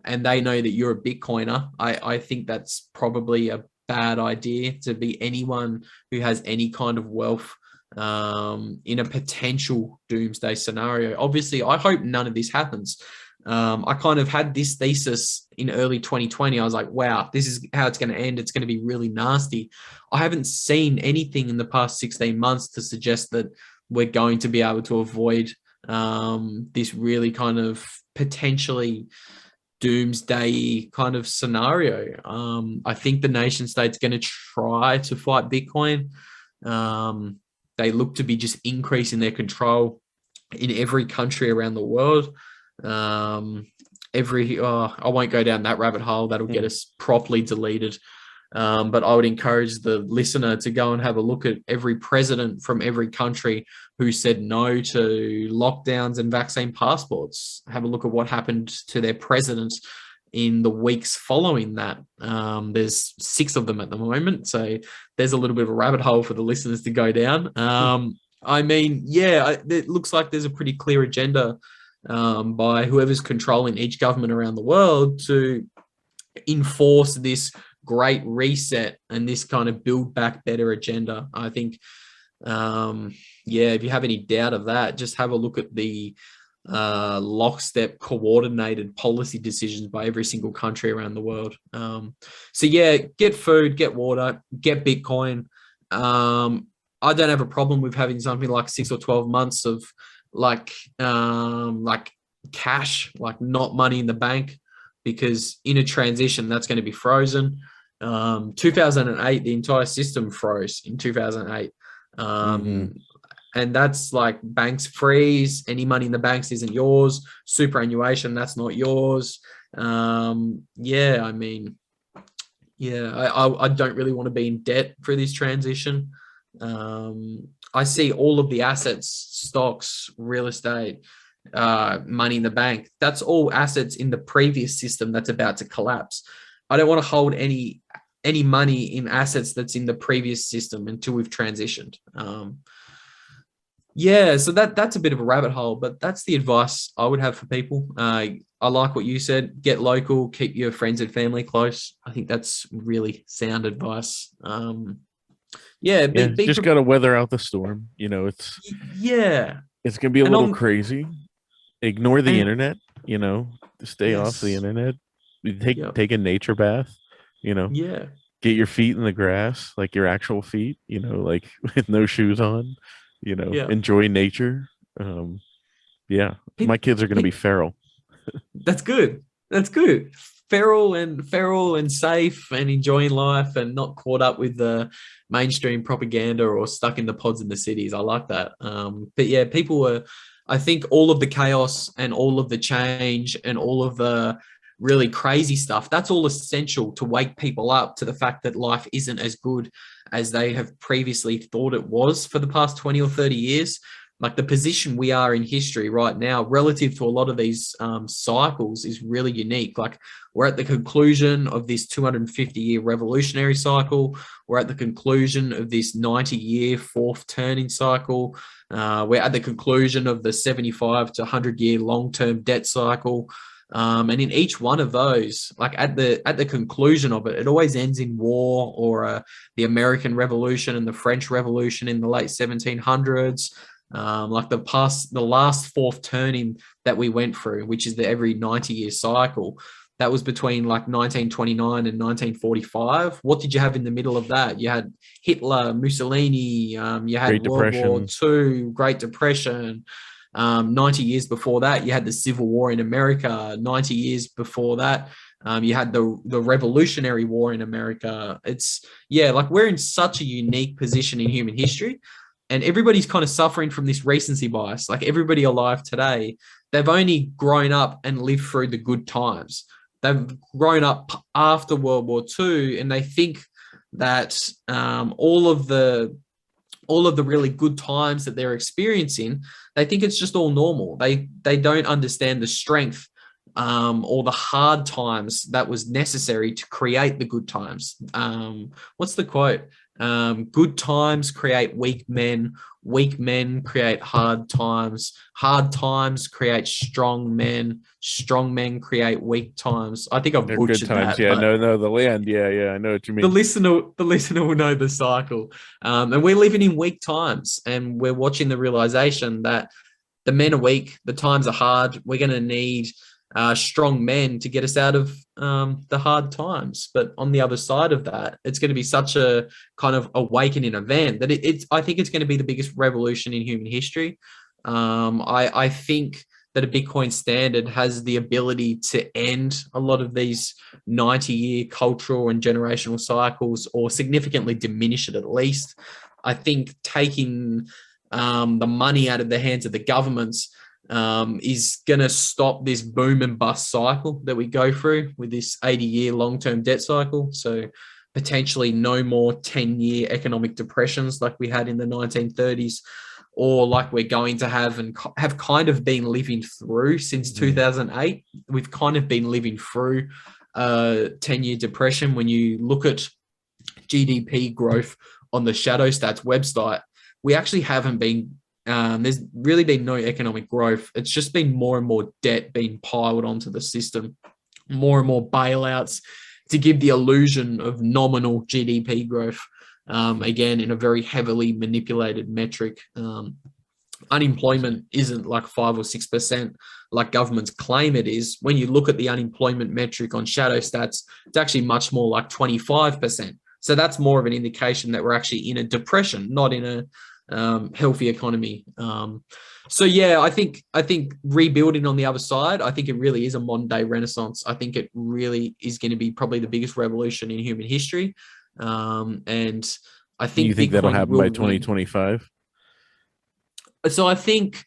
S3: and they know that you're a Bitcoiner, I think that's probably a bad idea to be anyone who has any kind of wealth in a potential doomsday scenario. Obviously, I hope none of this happens. I kind of had this thesis in early 2020. I was like, wow, this is how it's going to end. It's going to be really nasty. I haven't seen anything in the past 16 months to suggest that we're going to be able to avoid this really kind of potentially doomsday kind of scenario. I think the nation state's going to try to fight Bitcoin. They look to be just increasing their control in every country around the world. I won't go down that rabbit hole. That'll get us properly deleted. But I would encourage the listener to go and have a look at every president from every country who said no to lockdowns and vaccine passports. Have a look at what happened to their presidents in the weeks following that. There's 6 of them at the moment, so there's a little bit of a rabbit hole for the listeners to go down. I mean, yeah, it looks like there's a pretty clear agenda by whoever's controlling each government around the world to enforce this great reset and this kind of build back better agenda. I think, if you have any doubt of that, just have a look at the lockstep coordinated policy decisions by every single country around the world. Get food, get water, get Bitcoin. I don't have a problem with having something like 6 or 12 months of like cash, like not money in the bank, because in a transition that's going to be frozen. 2008, the entire system froze in 2008. And that's like banks freeze. Any money in the banks isn't yours. Superannuation, that's not yours. I don't really want to be in debt for this transition. I see all of the assets, stocks, real estate, money in the bank. That's all assets in the previous system that's about to collapse. I don't want to hold any money in assets that's in the previous system until we've transitioned. So that's a bit of a rabbit hole, but that's the advice I would have for people. I like what you said. Get local, keep your friends and family close. I think that's really sound advice.
S2: Just got to weather out the storm. It's going to be a little crazy. Ignore the internet, stay off the internet. Take a nature bath, get your feet in the grass, like your actual feet, like with no shoes on, enjoy nature. My kids are going to be feral.
S3: That's good. Feral and safe and enjoying life and not caught up with the mainstream propaganda or stuck in the pods in the cities. I like that. I think all of the chaos and all of the change and all of the really crazy stuff, that's all essential to wake people up to the fact that life isn't as good as they have previously thought it was for the past 20 or 30 years. Like the position we are in history right now relative to a lot of these cycles is really unique. Like we're at the conclusion of this 250-year revolutionary cycle. We're at the conclusion of this 90-year fourth turning cycle. We're at the conclusion of the 75 to 100-year long-term debt cycle. And in each one of those, like at the conclusion of it, it always ends in war or the American Revolution and the French Revolution in the late 1700s. Like the last fourth turning that we went through, which is the every 90-year cycle, that was between like 1929 and 1945. What did you have in the middle of that? You had Hitler, Mussolini, you had World War II, Great Depression. 90 years before that, you had the Civil War in America. 90 years before that, you had the Revolutionary War in America. Like we're in such a unique position in human history. And everybody's kind of suffering from this recency bias. Like everybody alive today, they've only grown up and lived through the good times. They've grown up after World War II, and they think that all of the really good times that they're experiencing, they think it's just all normal. They don't understand the strength or the hard times that was necessary to create the good times. What's the quote? Good times create weak men create hard times create strong men create weak times. I think I've butchered that.
S2: The land. I know what you mean.
S3: The listener will know the cycle. And we're living in weak times, and we're watching the realization that the men are weak, the times are hard. We're going to need strong men to get us out of the hard times. But on the other side of that, it's going to be such a kind of awakening event that I think it's going to be the biggest revolution in human history. I think that a Bitcoin standard has the ability to end a lot of these 90-year cultural and generational cycles, or significantly diminish it at least. I think taking the money out of the hands of the governments is going to stop this boom and bust cycle that we go through with this 80-year long-term debt cycle. So potentially no more 10-year economic depressions like we had in the 1930s, or like we're going to have and have kind of been living through since 2008. We've kind of been living through a 10-year depression. When you look at GDP growth on the Shadow Stats website, we actually haven't been, there's really been no economic growth. It's just been more and more debt being piled onto the system, more and more bailouts to give the illusion of nominal GDP growth. Again, in a very heavily manipulated metric. Unemployment isn't like 5 or 6% like governments claim it is. When you look at the unemployment metric on Shadow Stats, it's actually much more like 25%. So that's more of an indication that we're actually in a depression, not in a healthy economy. So yeah, I think rebuilding on the other side, I think it really is a modern day renaissance. I think it really is going to be probably the biggest revolution in human history. And I think
S2: you think that'll happen by 2025?
S3: So I think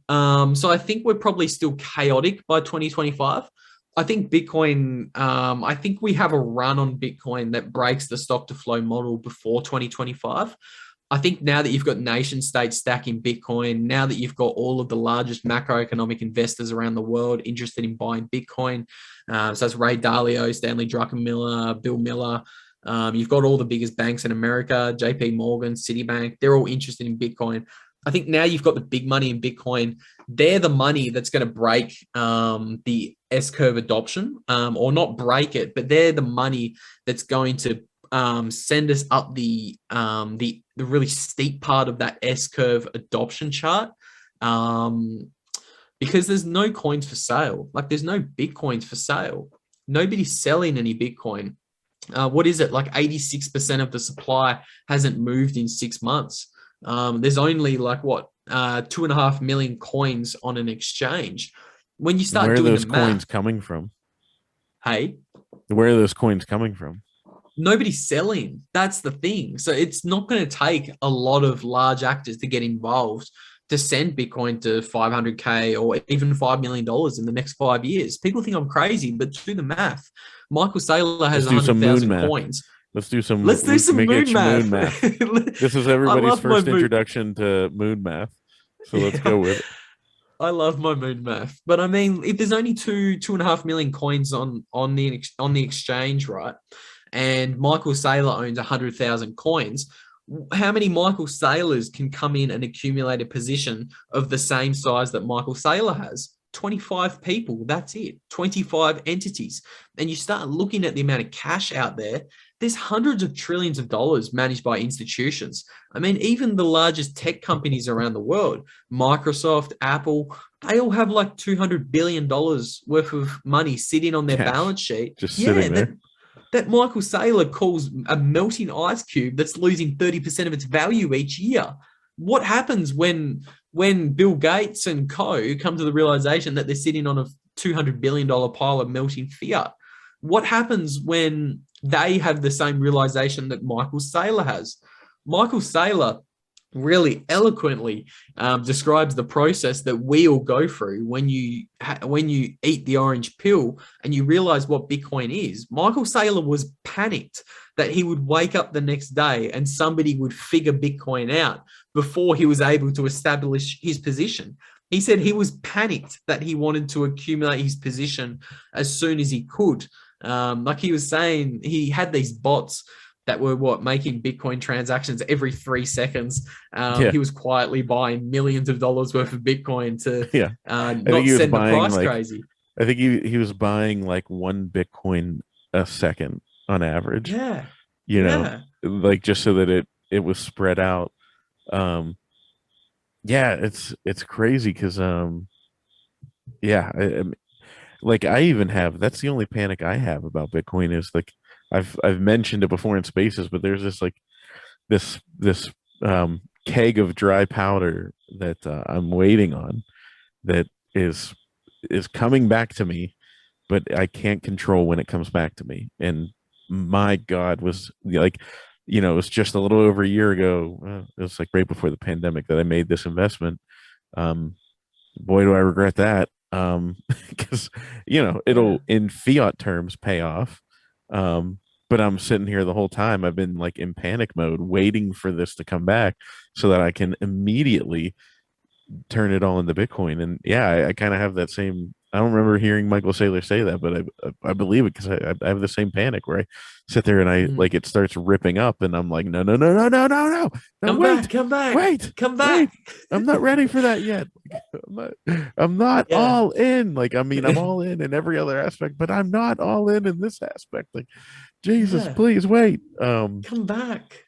S3: we're probably still chaotic by 2025. I think Bitcoin, I think we have a run on Bitcoin that breaks the stock to flow model before 2025. I think now that you've got nation states stacking Bitcoin, now that you've got all of the largest macroeconomic investors around the world interested in buying Bitcoin, so that's Ray Dalio, Stanley Druckenmiller, Bill Miller. You've got all the biggest banks in America, JP Morgan, Citibank, they're all interested in Bitcoin. I think now you've got the big money in Bitcoin. They're the money that's going to break the S-curve adoption, or not break it, but they're the money that's going to send us up the really steep part of that S-curve adoption chart, because there's no coins for sale. Like there's no Bitcoins for sale. Nobody's selling any Bitcoin. What is it? Like 86% of the supply hasn't moved in 6 months. There's only like 2.5 million coins on an exchange. When you start doing the math,
S2: where are those coins coming from?
S3: Hey,
S2: where are those coins coming from?
S3: Nobody's selling. That's the thing. So it's not going to take a lot of large actors to get involved to send Bitcoin to 500K or even $5 million in the next 5 years. People think I'm crazy, but do the math. Michael Saylor has 100,000 coins.
S2: Let's do some
S3: moon math.
S2: This is everybody's first introduction to moon math. So let's go with it.
S3: I love my moon math. But I mean, if there's only 2.5 million coins on the exchange, right? And Michael Saylor owns 100,000 coins, how many Michael Saylors can come in and accumulate a position of the same size that Michael Saylor has? 25 people, that's it. 25 entities. And you start looking at the amount of cash out there, there's hundreds of trillions of dollars managed by institutions. I mean, even the largest tech companies around the world, Microsoft, Apple, they all have like $200 billion worth of money sitting on their balance sheet.
S2: Just sitting there.
S3: That Michael Saylor calls a melting ice cube that's losing 30% of its value each year. What happens when Bill Gates and co come to the realization that they're sitting on a $200 billion pile of melting fiat? What happens when they have the same realization that Michael Saylor has? Michael Saylor really eloquently describes the process that we all go through when you eat the orange pill and you realize what Bitcoin is. Michael Saylor was panicked that he would wake up the next day and somebody would figure Bitcoin out before he was able to establish his position. He said he was panicked that he wanted to accumulate his position as soon as he could. Like he was saying, he had these bots that were making Bitcoin transactions every 3 seconds. He was quietly buying millions of dollars worth of Bitcoin to not send the price crazy.
S2: I think he was buying like 1 Bitcoin a second on average.
S3: Yeah.
S2: Like just so that it was spread out. It's crazy because like I even have, that's the only panic I have about Bitcoin is like I've mentioned it before in spaces, but there's this keg of dry powder that I'm waiting on that is coming back to me, but I can't control when it comes back to me. And my God, was like, it was just a little over a year ago. It was like right before the pandemic that I made this investment. Boy, do I regret that. Because it'll in fiat terms pay off. but I'm sitting here the whole time. I've been like in panic mode, waiting for this to come back so that I can immediately turn it all into Bitcoin. And yeah, I kind of have that same. I don't remember hearing Michael Saylor say that, but I believe it because I have the same panic where I sit there and I like it starts ripping up, and I'm like, no, no, no, no, no, no, no, no, wait,
S3: come back,
S2: wait,
S3: come back.
S2: I'm not ready for that yet. I'm not
S3: Yeah.
S2: all in. Like, I mean, I'm all in every other aspect, but I'm not all in this aspect. Like, Jesus,
S3: Yeah.
S2: please wait.
S3: Come back.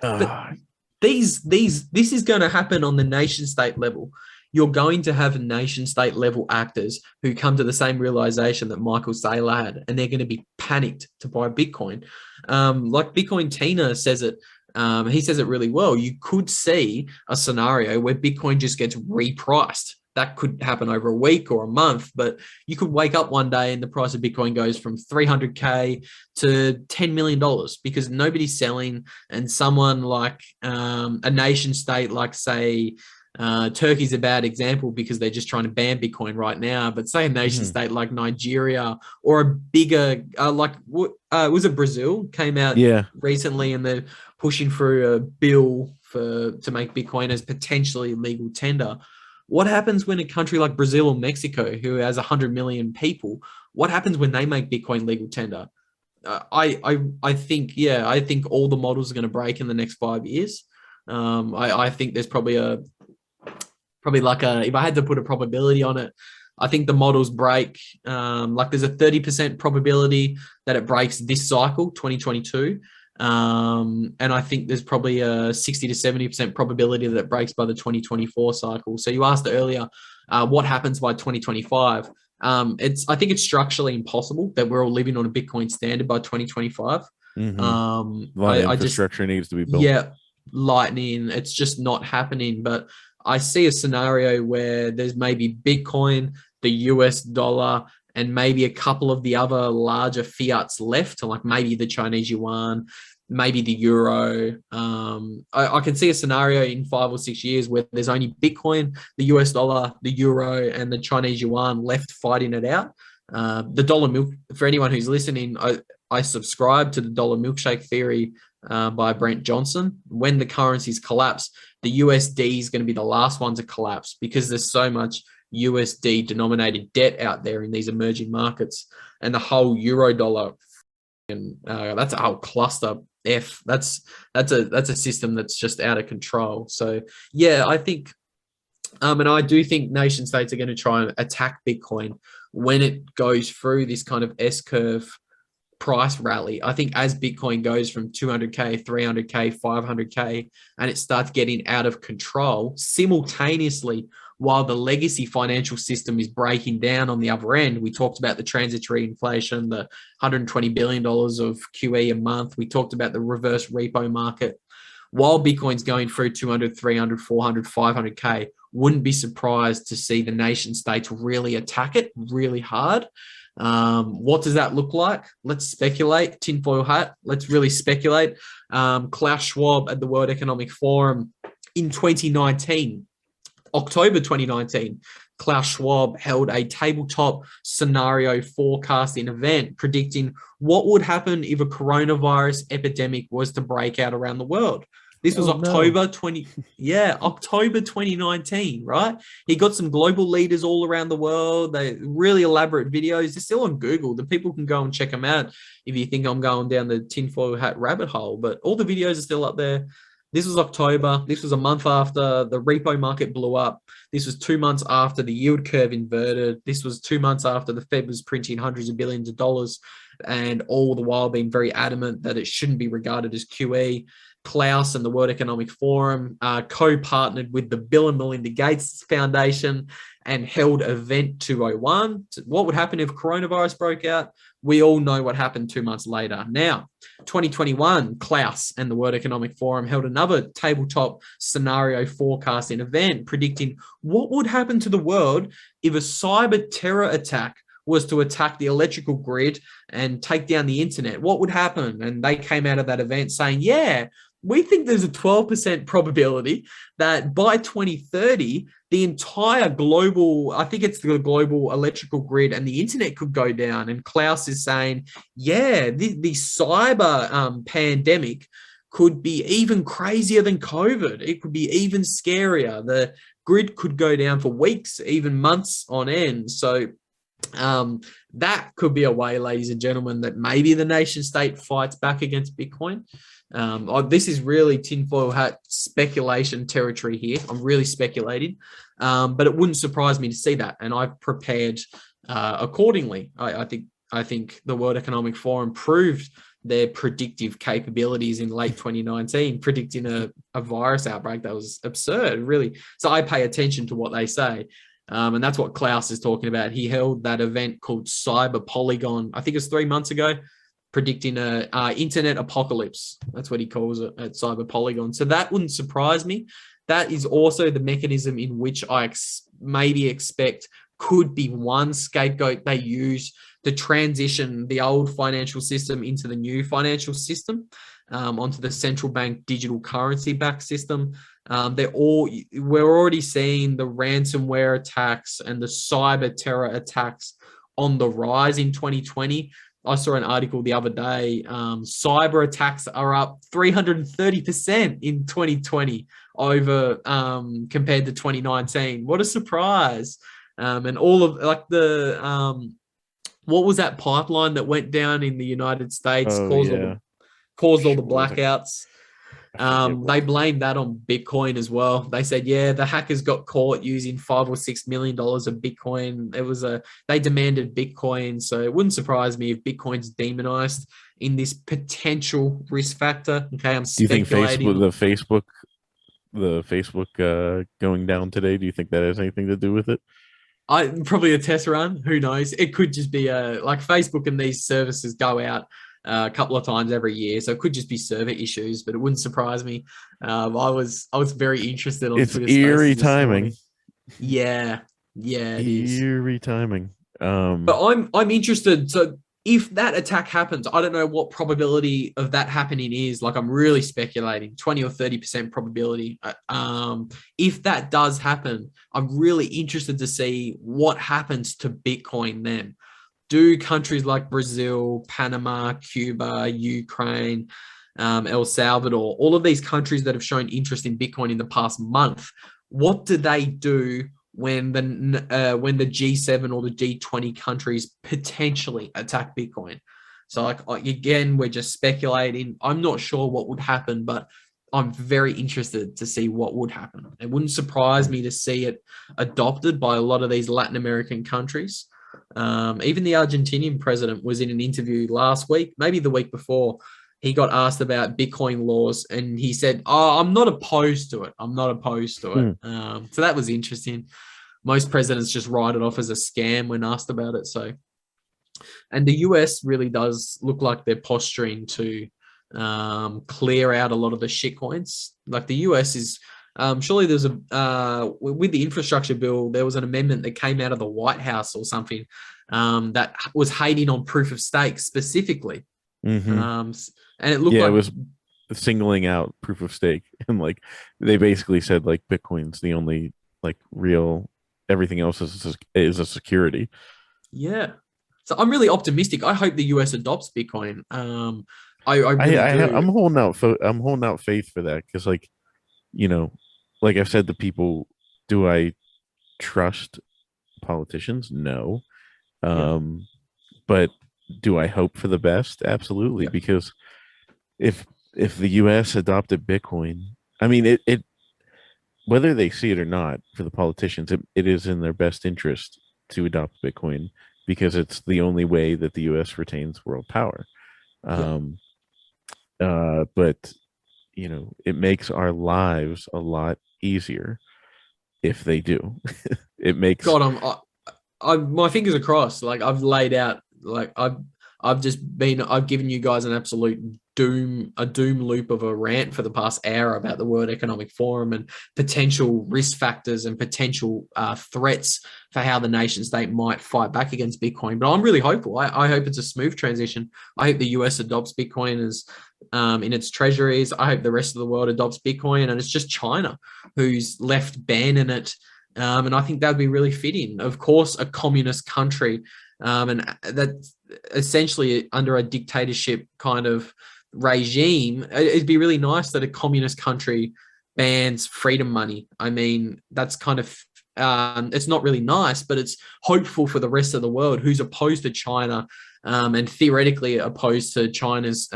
S3: But
S2: Uh,
S3: this is going to happen on the nation state level. You're going to have nation state level actors who come to the same realization that Michael Saylor had, and they're going to be panicked to buy Bitcoin. Like Bitcoin Tina says it. He says it really well. You could see a scenario where Bitcoin just gets repriced. That could happen over a week or a month, but you could wake up one day and the price of Bitcoin goes from 300K to $10 million because nobody's selling, and someone like a nation state, like say, Turkey's a bad example because they're just trying to ban Bitcoin right now. But say a nation state like Nigeria or a bigger, was it Brazil came out
S2: yeah.
S3: recently and they're pushing through a bill to make Bitcoin as potentially legal tender. What happens when a country like Brazil or Mexico, who has 100 million people, what happens when they make Bitcoin legal tender? I think all the models are going to break in the next 5 years. I think there's probably if I had to put a probability on it, I think the models break. Like there's a 30% probability that it breaks this cycle, 2022. And I think there's probably a 60 to 70% probability that it breaks by the 2024 cycle. So you asked earlier, what happens by 2025? I think it's structurally impossible that we're all living on a Bitcoin standard by 2025.
S2: A lot of infrastructure needs to be built.
S3: Yeah, Lightning, it's just not happening. But I see a scenario where there's maybe Bitcoin, the US dollar, and maybe a couple of the other larger fiats left, like maybe the Chinese yuan, maybe the euro. I can see a scenario in 5 or 6 years where there's only Bitcoin, the US dollar, the euro, and the Chinese yuan left fighting it out. The dollar milk, for anyone who's listening, I subscribe to the dollar milkshake theory by Brent Johnson. When the currencies collapse, the USD is going to be the last one to collapse because there's so much USD denominated debt out there in these emerging markets, and the whole euro dollar, and that's a whole cluster F. That's a system that's just out of control. So yeah, I think, and I do think nation states are going to try and attack Bitcoin when it goes through this kind of S curve price rally. I think as Bitcoin goes from 200K, 300K, 500K, and it starts getting out of control simultaneously while the legacy financial system is breaking down on the other end. We talked about the transitory inflation, the $120 billion of QE a month. We talked about the reverse repo market. While Bitcoin's going through 200, 300, 400, 500K, wouldn't be surprised to see the nation states really attack it really hard. What does that look like? Let's speculate. Tinfoil hat. Let's really speculate. Klaus Schwab at the World Economic Forum in 2019, October 2019, Klaus Schwab held a tabletop scenario forecasting event predicting what would happen if a coronavirus epidemic was to break out around the world. This was October 2019, right? He got some global leaders all around the world. They really elaborate videos. They're still on Google. The people can go and check them out if you think I'm going down the tinfoil hat rabbit hole. But all the videos are still up there. This was October. This was a month after the repo market blew up. This was 2 months after the yield curve inverted. This was 2 months after the Fed was printing hundreds of billions of dollars, and all the while being very adamant that it shouldn't be regarded as QE. Klaus and the World Economic Forum co-partnered with the Bill and Melinda Gates Foundation and held Event 201. What would happen if coronavirus broke out? We all know what happened 2 months later. Now, 2021, Klaus and the World Economic Forum held another tabletop scenario forecasting event predicting what would happen to the world if a cyber terror attack was to attack the electrical grid and take down the internet. What would happen? And they came out of that event saying, yeah, we think there's a 12% probability that by 2030, the entire global, I think it's the global electrical grid and the internet could go down. And Klaus is saying, yeah, the cyber pandemic could be even crazier than COVID. It could be even scarier. The grid could go down for weeks, even months on end. So that could be a way, ladies and gentlemen, that maybe the nation state fights back against Bitcoin. This is really tinfoil hat speculation territory here. I'm really speculating, but it wouldn't surprise me to see that, and I've prepared accordingly. I think the World Economic Forum proved their predictive capabilities in late 2019, predicting a virus outbreak that was absurd, really. So I pay attention to what they say. And that's what Klaus is talking about. He held that event called Cyber Polygon, I think it was 3 months ago, predicting a internet apocalypse. That's what he calls it at Cyber Polygon. So that wouldn't surprise me. That is also the mechanism in which I maybe expect could be one scapegoat they use to transition the old financial system into the new financial system, onto the central bank digital currency backed system. We're already seeing the ransomware attacks and the cyber terror attacks on the rise in 2020. I saw an article the other day. Cyber attacks are up 330% in 2020 over compared to 2019. What a surprise! And all of like the what was that pipeline that went down in the United States, caused all the blackouts? They blamed that on Bitcoin as well. They said, yeah, the hackers got caught using $5 or $6 million of Bitcoin. They demanded Bitcoin. So it wouldn't surprise me if Bitcoin's demonized in this potential risk factor. Okay, I'm speculating.
S2: Do you think the Facebook going down today, do you think that has anything to do with it?
S3: Probably a test run. Who knows? It could just be like Facebook and these services go out a couple of times every year, so it could just be server issues. But it wouldn't surprise me. I was very interested on.
S2: It's eerie timing.
S3: Yeah, it is
S2: eerie timing.
S3: But I'm interested. So if that attack happens, I don't know what probability of that happening is. Like, I'm really speculating 20 or 30% probability. If that does happen, I'm really interested to see what happens to Bitcoin then. Do countries like Brazil, Panama, Cuba, Ukraine, El Salvador, all of these countries that have shown interest in Bitcoin in the past month, what do they do when the G7 or the G20 countries potentially attack Bitcoin? So like again, we're just speculating. I'm not sure what would happen, but I'm very interested to see what would happen. It wouldn't surprise me to see it adopted by a lot of these Latin American countries. Even the Argentinian president was in an interview last week, maybe the week before. He got asked about Bitcoin laws and he said, I'm not opposed to it. So that was interesting. Most presidents just write it off as a scam when asked about it. So, and the US really does look like they're posturing to clear out a lot of the shitcoins. Like the US is, surely there's with the infrastructure bill, there was an amendment that came out of the White House or something that was hating on proof of stake specifically.
S2: Mm-hmm.
S3: And it looked like
S2: it was singling out proof of stake, and like they basically said like Bitcoin's the only like real, everything else is a security.
S3: Yeah, so I'm really optimistic. I hope the US adopts Bitcoin. I'm
S2: holding out faith for that because, like, you know, like I've said to people, do I trust politicians? No. But do I hope for the best? Absolutely. Yeah. Because if the US adopted Bitcoin, I mean, it whether they see it or not, for the politicians, it is in their best interest to adopt Bitcoin because it's the only way that the US retains world power. But you know, it makes our lives a lot easier if they do. It makes
S3: my fingers are crossed. Like I've laid out, like I've given you guys an absolute doom loop of a rant for the past hour about the World Economic Forum and potential risk factors and potential threats for how the nation state might fight back against Bitcoin. But I'm really hopeful. I hope it's a smooth transition. I hope the US adopts Bitcoin as in its treasuries. I hope the rest of the world adopts Bitcoin, and it's just China who's left banning it. And I think that would be really fitting. Of course, a communist country, and that's essentially under a dictatorship kind of regime. It'd be really nice that a communist country bans freedom money. I mean, that's kind of it's not really nice, but it's hopeful for the rest of the world who's opposed to China and theoretically opposed to China's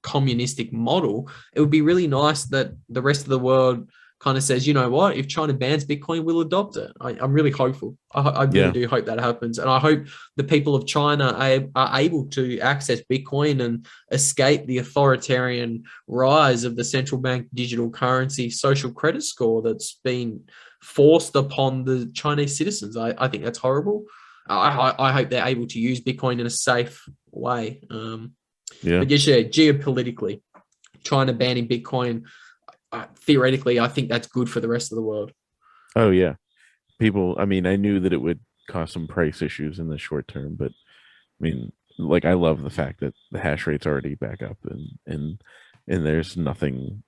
S3: communistic model. It would be really nice that the rest of the world kind of says, you know what, if China bans Bitcoin, we'll adopt it. I'm really hopeful. I really do hope that happens. And I hope the people of China are able to access Bitcoin and escape the authoritarian rise of the central bank digital currency social credit score that's been forced upon the Chinese citizens. I think that's horrible. I hope they're able to use Bitcoin in a safe way. But yeah, geopolitically, China banning Bitcoin, theoretically, I think that's good for the rest of the world.
S2: Oh yeah, people. I mean, I knew that it would cause some price issues in the short term, but I mean, like, I love the fact that the hash rate's already back up, and there's nothing.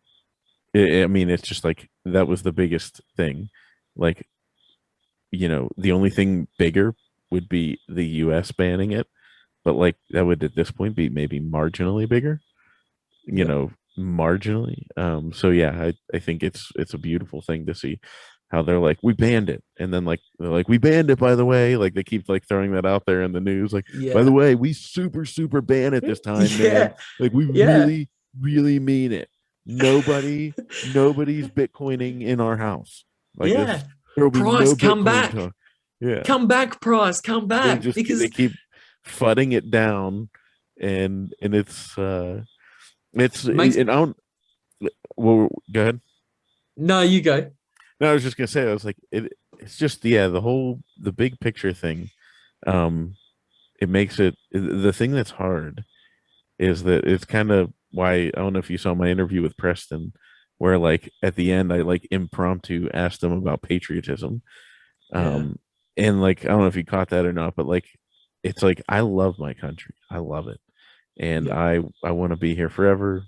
S2: I mean, it's just like that was the biggest thing. Like, the only thing bigger would be the U.S. banning it, but like that would at this point be maybe marginally bigger. Marginally. So yeah, I think it's a beautiful thing to see how they're like, we banned it, and then like they're like, we banned it, by the way. Like they keep like throwing that out there in the news, like, by the way, we super ban it this time, man. Like we really mean it. Nobody's Bitcoining in our house. Like this, there will be
S3: Price,
S2: no
S3: come
S2: Bitcoin
S3: back.
S2: talk. Yeah,
S3: come back, Price, come back.
S2: They keep fudding it down, and it's I don't. Well, go ahead.
S3: No, you go.
S2: No, I was just gonna say, I was like, it's just the big picture thing. It makes it the thing that's hard is that it's kind of why I don't know if you saw my interview with Preston, where like at the end I like impromptu asked him about patriotism, and like I don't know if you caught that or not, but like it's like I love my country, I love it, and I want to be here forever.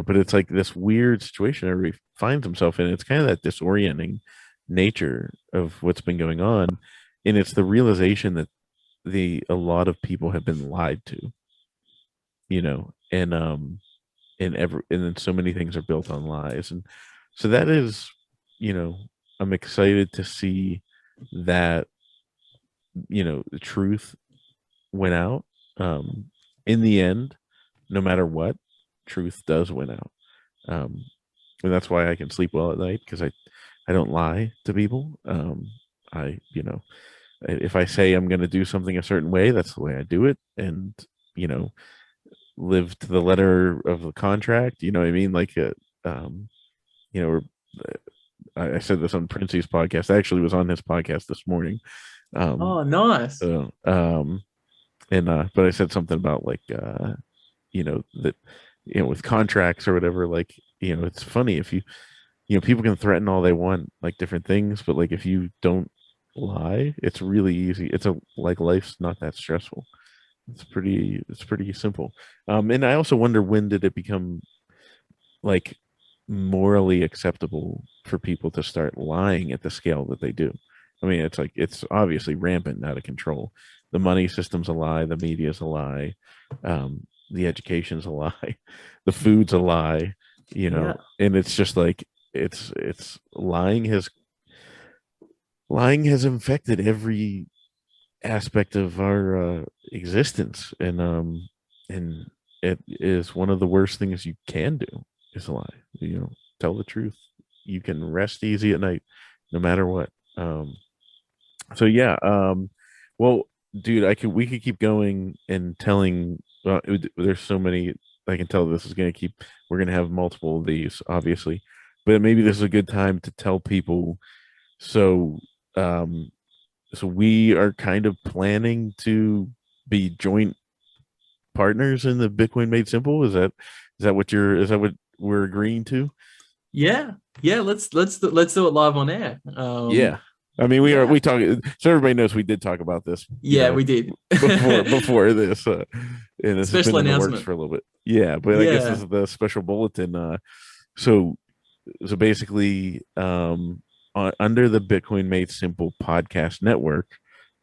S2: But it's like this weird situation everybody finds himself in. It's kind of that disorienting nature of what's been going on, and it's the realization that a lot of people have been lied to, and then so many things are built on lies, and so that is, I'm excited to see that, the truth went out. In the end, no matter what, truth does win out. And that's why I can sleep well at night, because I don't lie to people. If I say I'm going to do something a certain way, that's the way I do it, and live to the letter of the contract. You know what I mean? Like, I said this on Princey's podcast. I actually was on his podcast this morning.
S3: Oh, nice.
S2: But I said something about like, that, with contracts or whatever, like, it's funny if people can threaten all they want, like different things, but like if you don't lie, it's really easy. It's like life's not that stressful. It's pretty simple. And I also wonder, when did it become like morally acceptable for people to start lying at the scale that they do? I mean, it's like, it's obviously rampant, out of control. The money system's a lie, the media's a lie, the education's a lie, the food's a lie, and it's just like it's lying has infected every aspect of our existence, and it is one of the worst things you can do, is lie. Tell the truth. You can rest easy at night, no matter what. So yeah, well, dude, we could keep going and telling. There's so many. I can tell this is going to keep. We're going to have multiple of these, obviously, but maybe this is a good time to tell people. So, so we are kind of planning to be joint partners in the Bitcoin Made Simple? Is that what we're agreeing to?
S3: Yeah, yeah. Let's do it live on air.
S2: Yeah. I mean,
S3: Yeah,
S2: we talk, so everybody knows we did talk about this,
S3: yeah, we did.
S2: before this, and this has been
S3: Special
S2: in the works
S3: announcement.
S2: for a little bit. Yeah, but I guess this
S3: Yeah,
S2: is the special bulletin. So basically, under the Bitcoin Made Simple podcast network,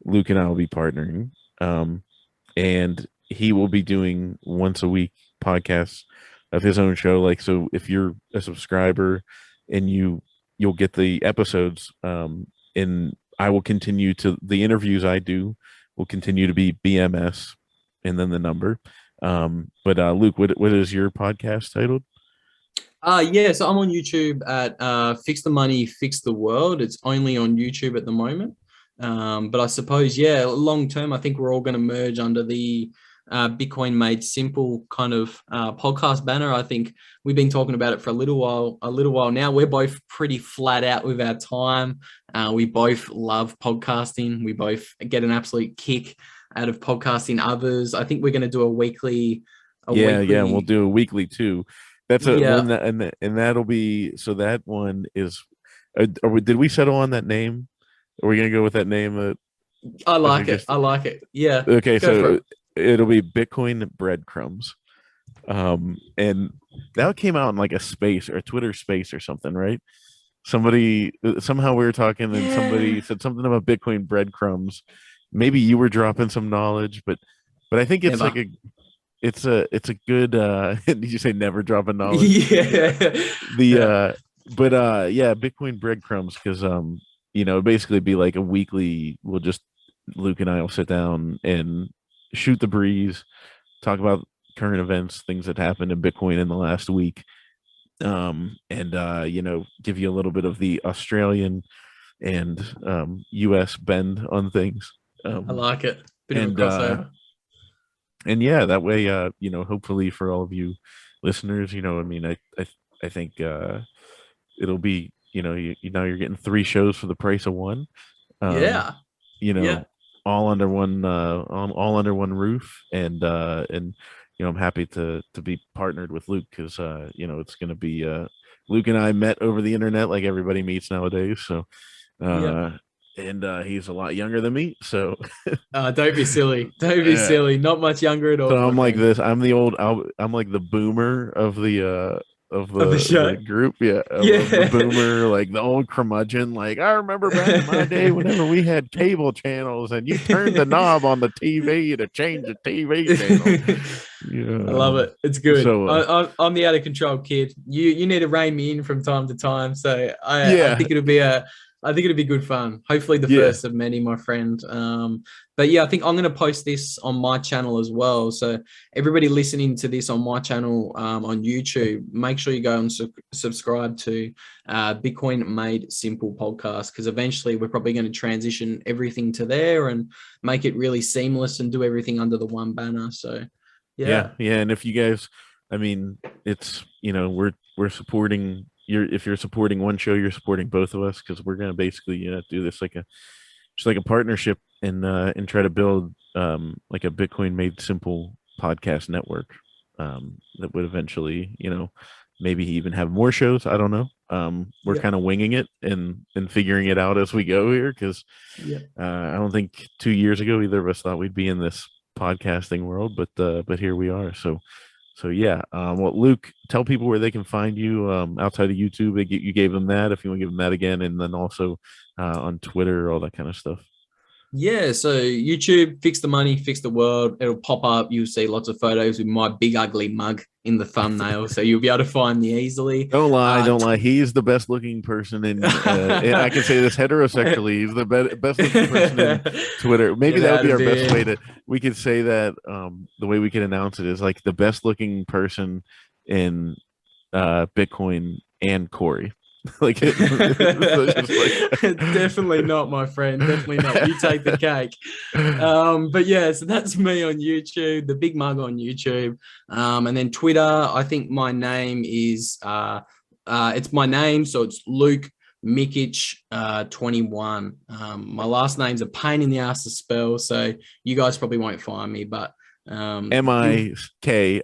S2: Luke and I will be partnering, and he will be doing once a week podcasts of his own show. Like, so if you're a subscriber and you'll get the episodes, and I will continue to the interviews I do will continue to be BMS and then the number. But Luke, what is your podcast titled?
S3: yeah. So I'm on YouTube at Fix the Money, Fix the World. It's only on YouTube at the moment. But I suppose, yeah, long term, I think we're all going to merge under the Bitcoin Made Simple kind of podcast banner. I think we've been talking about it for a little while now. We're both pretty flat out with our time. We both love podcasting. We both get an absolute kick out of podcasting others. I think we're going to do a weekly.
S2: Yeah, and we'll do a weekly too. That's a
S3: Yeah,
S2: one that and that'll be so that one is. Did we settle on that name? Are we gonna go with that name?
S3: I
S2: As we
S3: like it.
S2: just
S3: I like it. Yeah,
S2: okay.
S3: go for
S2: So
S3: it.
S2: it'll be Bitcoin breadcrumbs, and that came out in like a space or a Twitter space or something, right? Somebody somehow we were talking and somebody
S3: Yeah.
S2: said something about Bitcoin breadcrumbs. Maybe you were dropping some knowledge, but I think it's like
S3: Never.
S2: it's a good did you say never drop a knowledge?
S3: Yeah.
S2: The
S3: Yeah.
S2: but yeah, Bitcoin breadcrumbs, because basically be like a weekly, we'll just Luke and I will sit down and shoot the breeze, talk about current events, things that happened in Bitcoin in the last week, and give you a little bit of the Australian and US bend on things.
S3: I
S2: um
S3: like it. Bit of a
S2: and
S3: crossover.
S2: and yeah, that way, hopefully for all of you listeners, I mean, I think it'll be, you're getting three shows for the price of one. um
S3: Yeah.
S2: you
S3: Yeah.
S2: know all under one, all under one roof. And I'm happy to be partnered with Luke, because it's going to be, Luke and I met over the internet like everybody meets nowadays. So
S3: Yeah.
S2: uh and he's a lot younger than me, so
S3: Don't be silly. Don't be
S2: yeah.
S3: silly. Not much younger at all,
S2: So
S3: my
S2: I'm like
S3: friend.
S2: this. I'm like the boomer of
S3: Of the
S2: the
S3: show.
S2: group. Yeah, of the
S3: Yeah.
S2: boomer, like the old curmudgeon. Like, I remember back in my day whenever we had cable channels and you turned the knob on the TV to change the TV channel.
S3: I love
S2: Yeah.
S3: it. It's good.
S2: So
S3: I'm the out of control kid. You need to rein me in from time to time. So I
S2: yeah,
S3: think I think it'll be good fun. Hopefully the
S2: yeah,
S3: first of many, my friend. But yeah, I think I'm going to post this on my channel as well. So everybody listening to this on my channel on YouTube, make sure you go and subscribe to Bitcoin Made Simple podcast, because eventually we're probably going to transition everything to there and make it really seamless and do everything under the one banner. So
S2: yeah,
S3: yeah.
S2: yeah. And if you guys, I mean, it's we're supporting your, if you're supporting one show, you're supporting both of us, because we're gonna basically do this like a just like a partnership, and try to build like a Bitcoin Made Simple podcast network, that would eventually, maybe even have more shows. I don't know. We're
S3: Yeah.
S2: kind of winging it and figuring it out as we go here, because
S3: Yeah.
S2: I don't think 2 years ago either of us thought we'd be in this podcasting world, but here we are. So yeah. Well, Luke, tell people where they can find you outside of YouTube. You gave them that. If you want to give them that again, and then also on Twitter, all that kind of stuff.
S3: Yeah, so YouTube, Fix the Money, Fix the World. It'll pop up. You'll see lots of photos with my big ugly mug in the thumbnail, so you'll be able to find me easily.
S2: Don't lie, don't lie. He's the best looking person in. I can say this heterosexually. He's the best looking person in Twitter. Maybe
S3: Get
S2: that would
S3: out
S2: be
S3: of
S2: our best
S3: here.
S2: way to. We could say that. The way we could announce it is like the best looking person in Bitcoin and Corey. Like it, so just like
S3: Definitely not, my friend. Definitely not. You take the cake. But yeah, so that's me on YouTube, the big mug on YouTube. And then Twitter, I think my name is it's my name, so it's Luke Mikic 21. My last name's a pain in the ass to spell, so you guys probably won't find me, but
S2: MIKIC.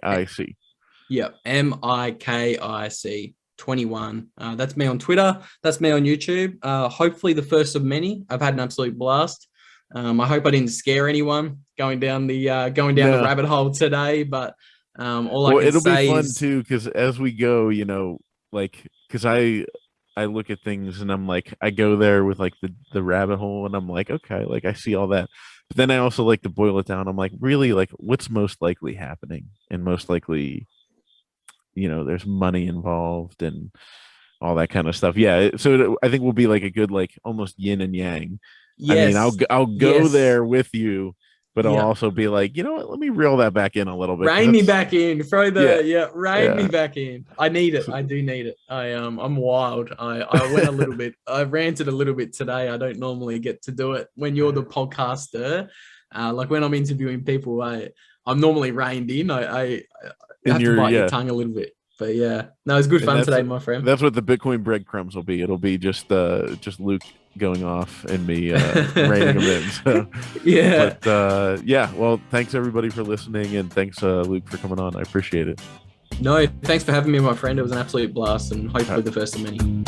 S3: Yeah, MIKIC 21. That's me on Twitter. That's me on YouTube. Hopefully the first of many. I've had an absolute blast. I hope I didn't scare anyone going down the rabbit hole today, but all I can
S2: it'll
S3: say
S2: be fun
S3: is
S2: too, because as we go, like, because I look at things and I'm like, I go there with like the rabbit hole and I'm like, okay, like I see all that. But then I also like to boil it down. I'm like, really, like what's most likely happening? And most likely, there's money involved and all that kind of stuff. Yeah. I think we'll be like a good, like almost yin and yang. I mean,
S3: yes,
S2: I'll go
S3: yes.
S2: there with you, but I'll
S3: Yeah.
S2: also be like, you know what? Let me reel that back in a little bit.
S3: Rein me back in. Rein me
S2: Yeah.
S3: back in. I need it. I do need it. I'm wild. I went a little bit. I ranted a little bit today. I don't normally get to do it when you're the podcaster. Like when I'm interviewing people, I'm normally reined in. I have to bite your tongue a little bit. But yeah, no, it's good fun today, my friend.
S2: That's what the Bitcoin breadcrumbs will be. It'll be just Luke going off and me reining him in. So,
S3: yeah.
S2: But well, thanks everybody for listening, and thanks Luke for coming on. I appreciate it.
S3: No, thanks for having me, my friend. It was an absolute blast, and hopefully the first of many.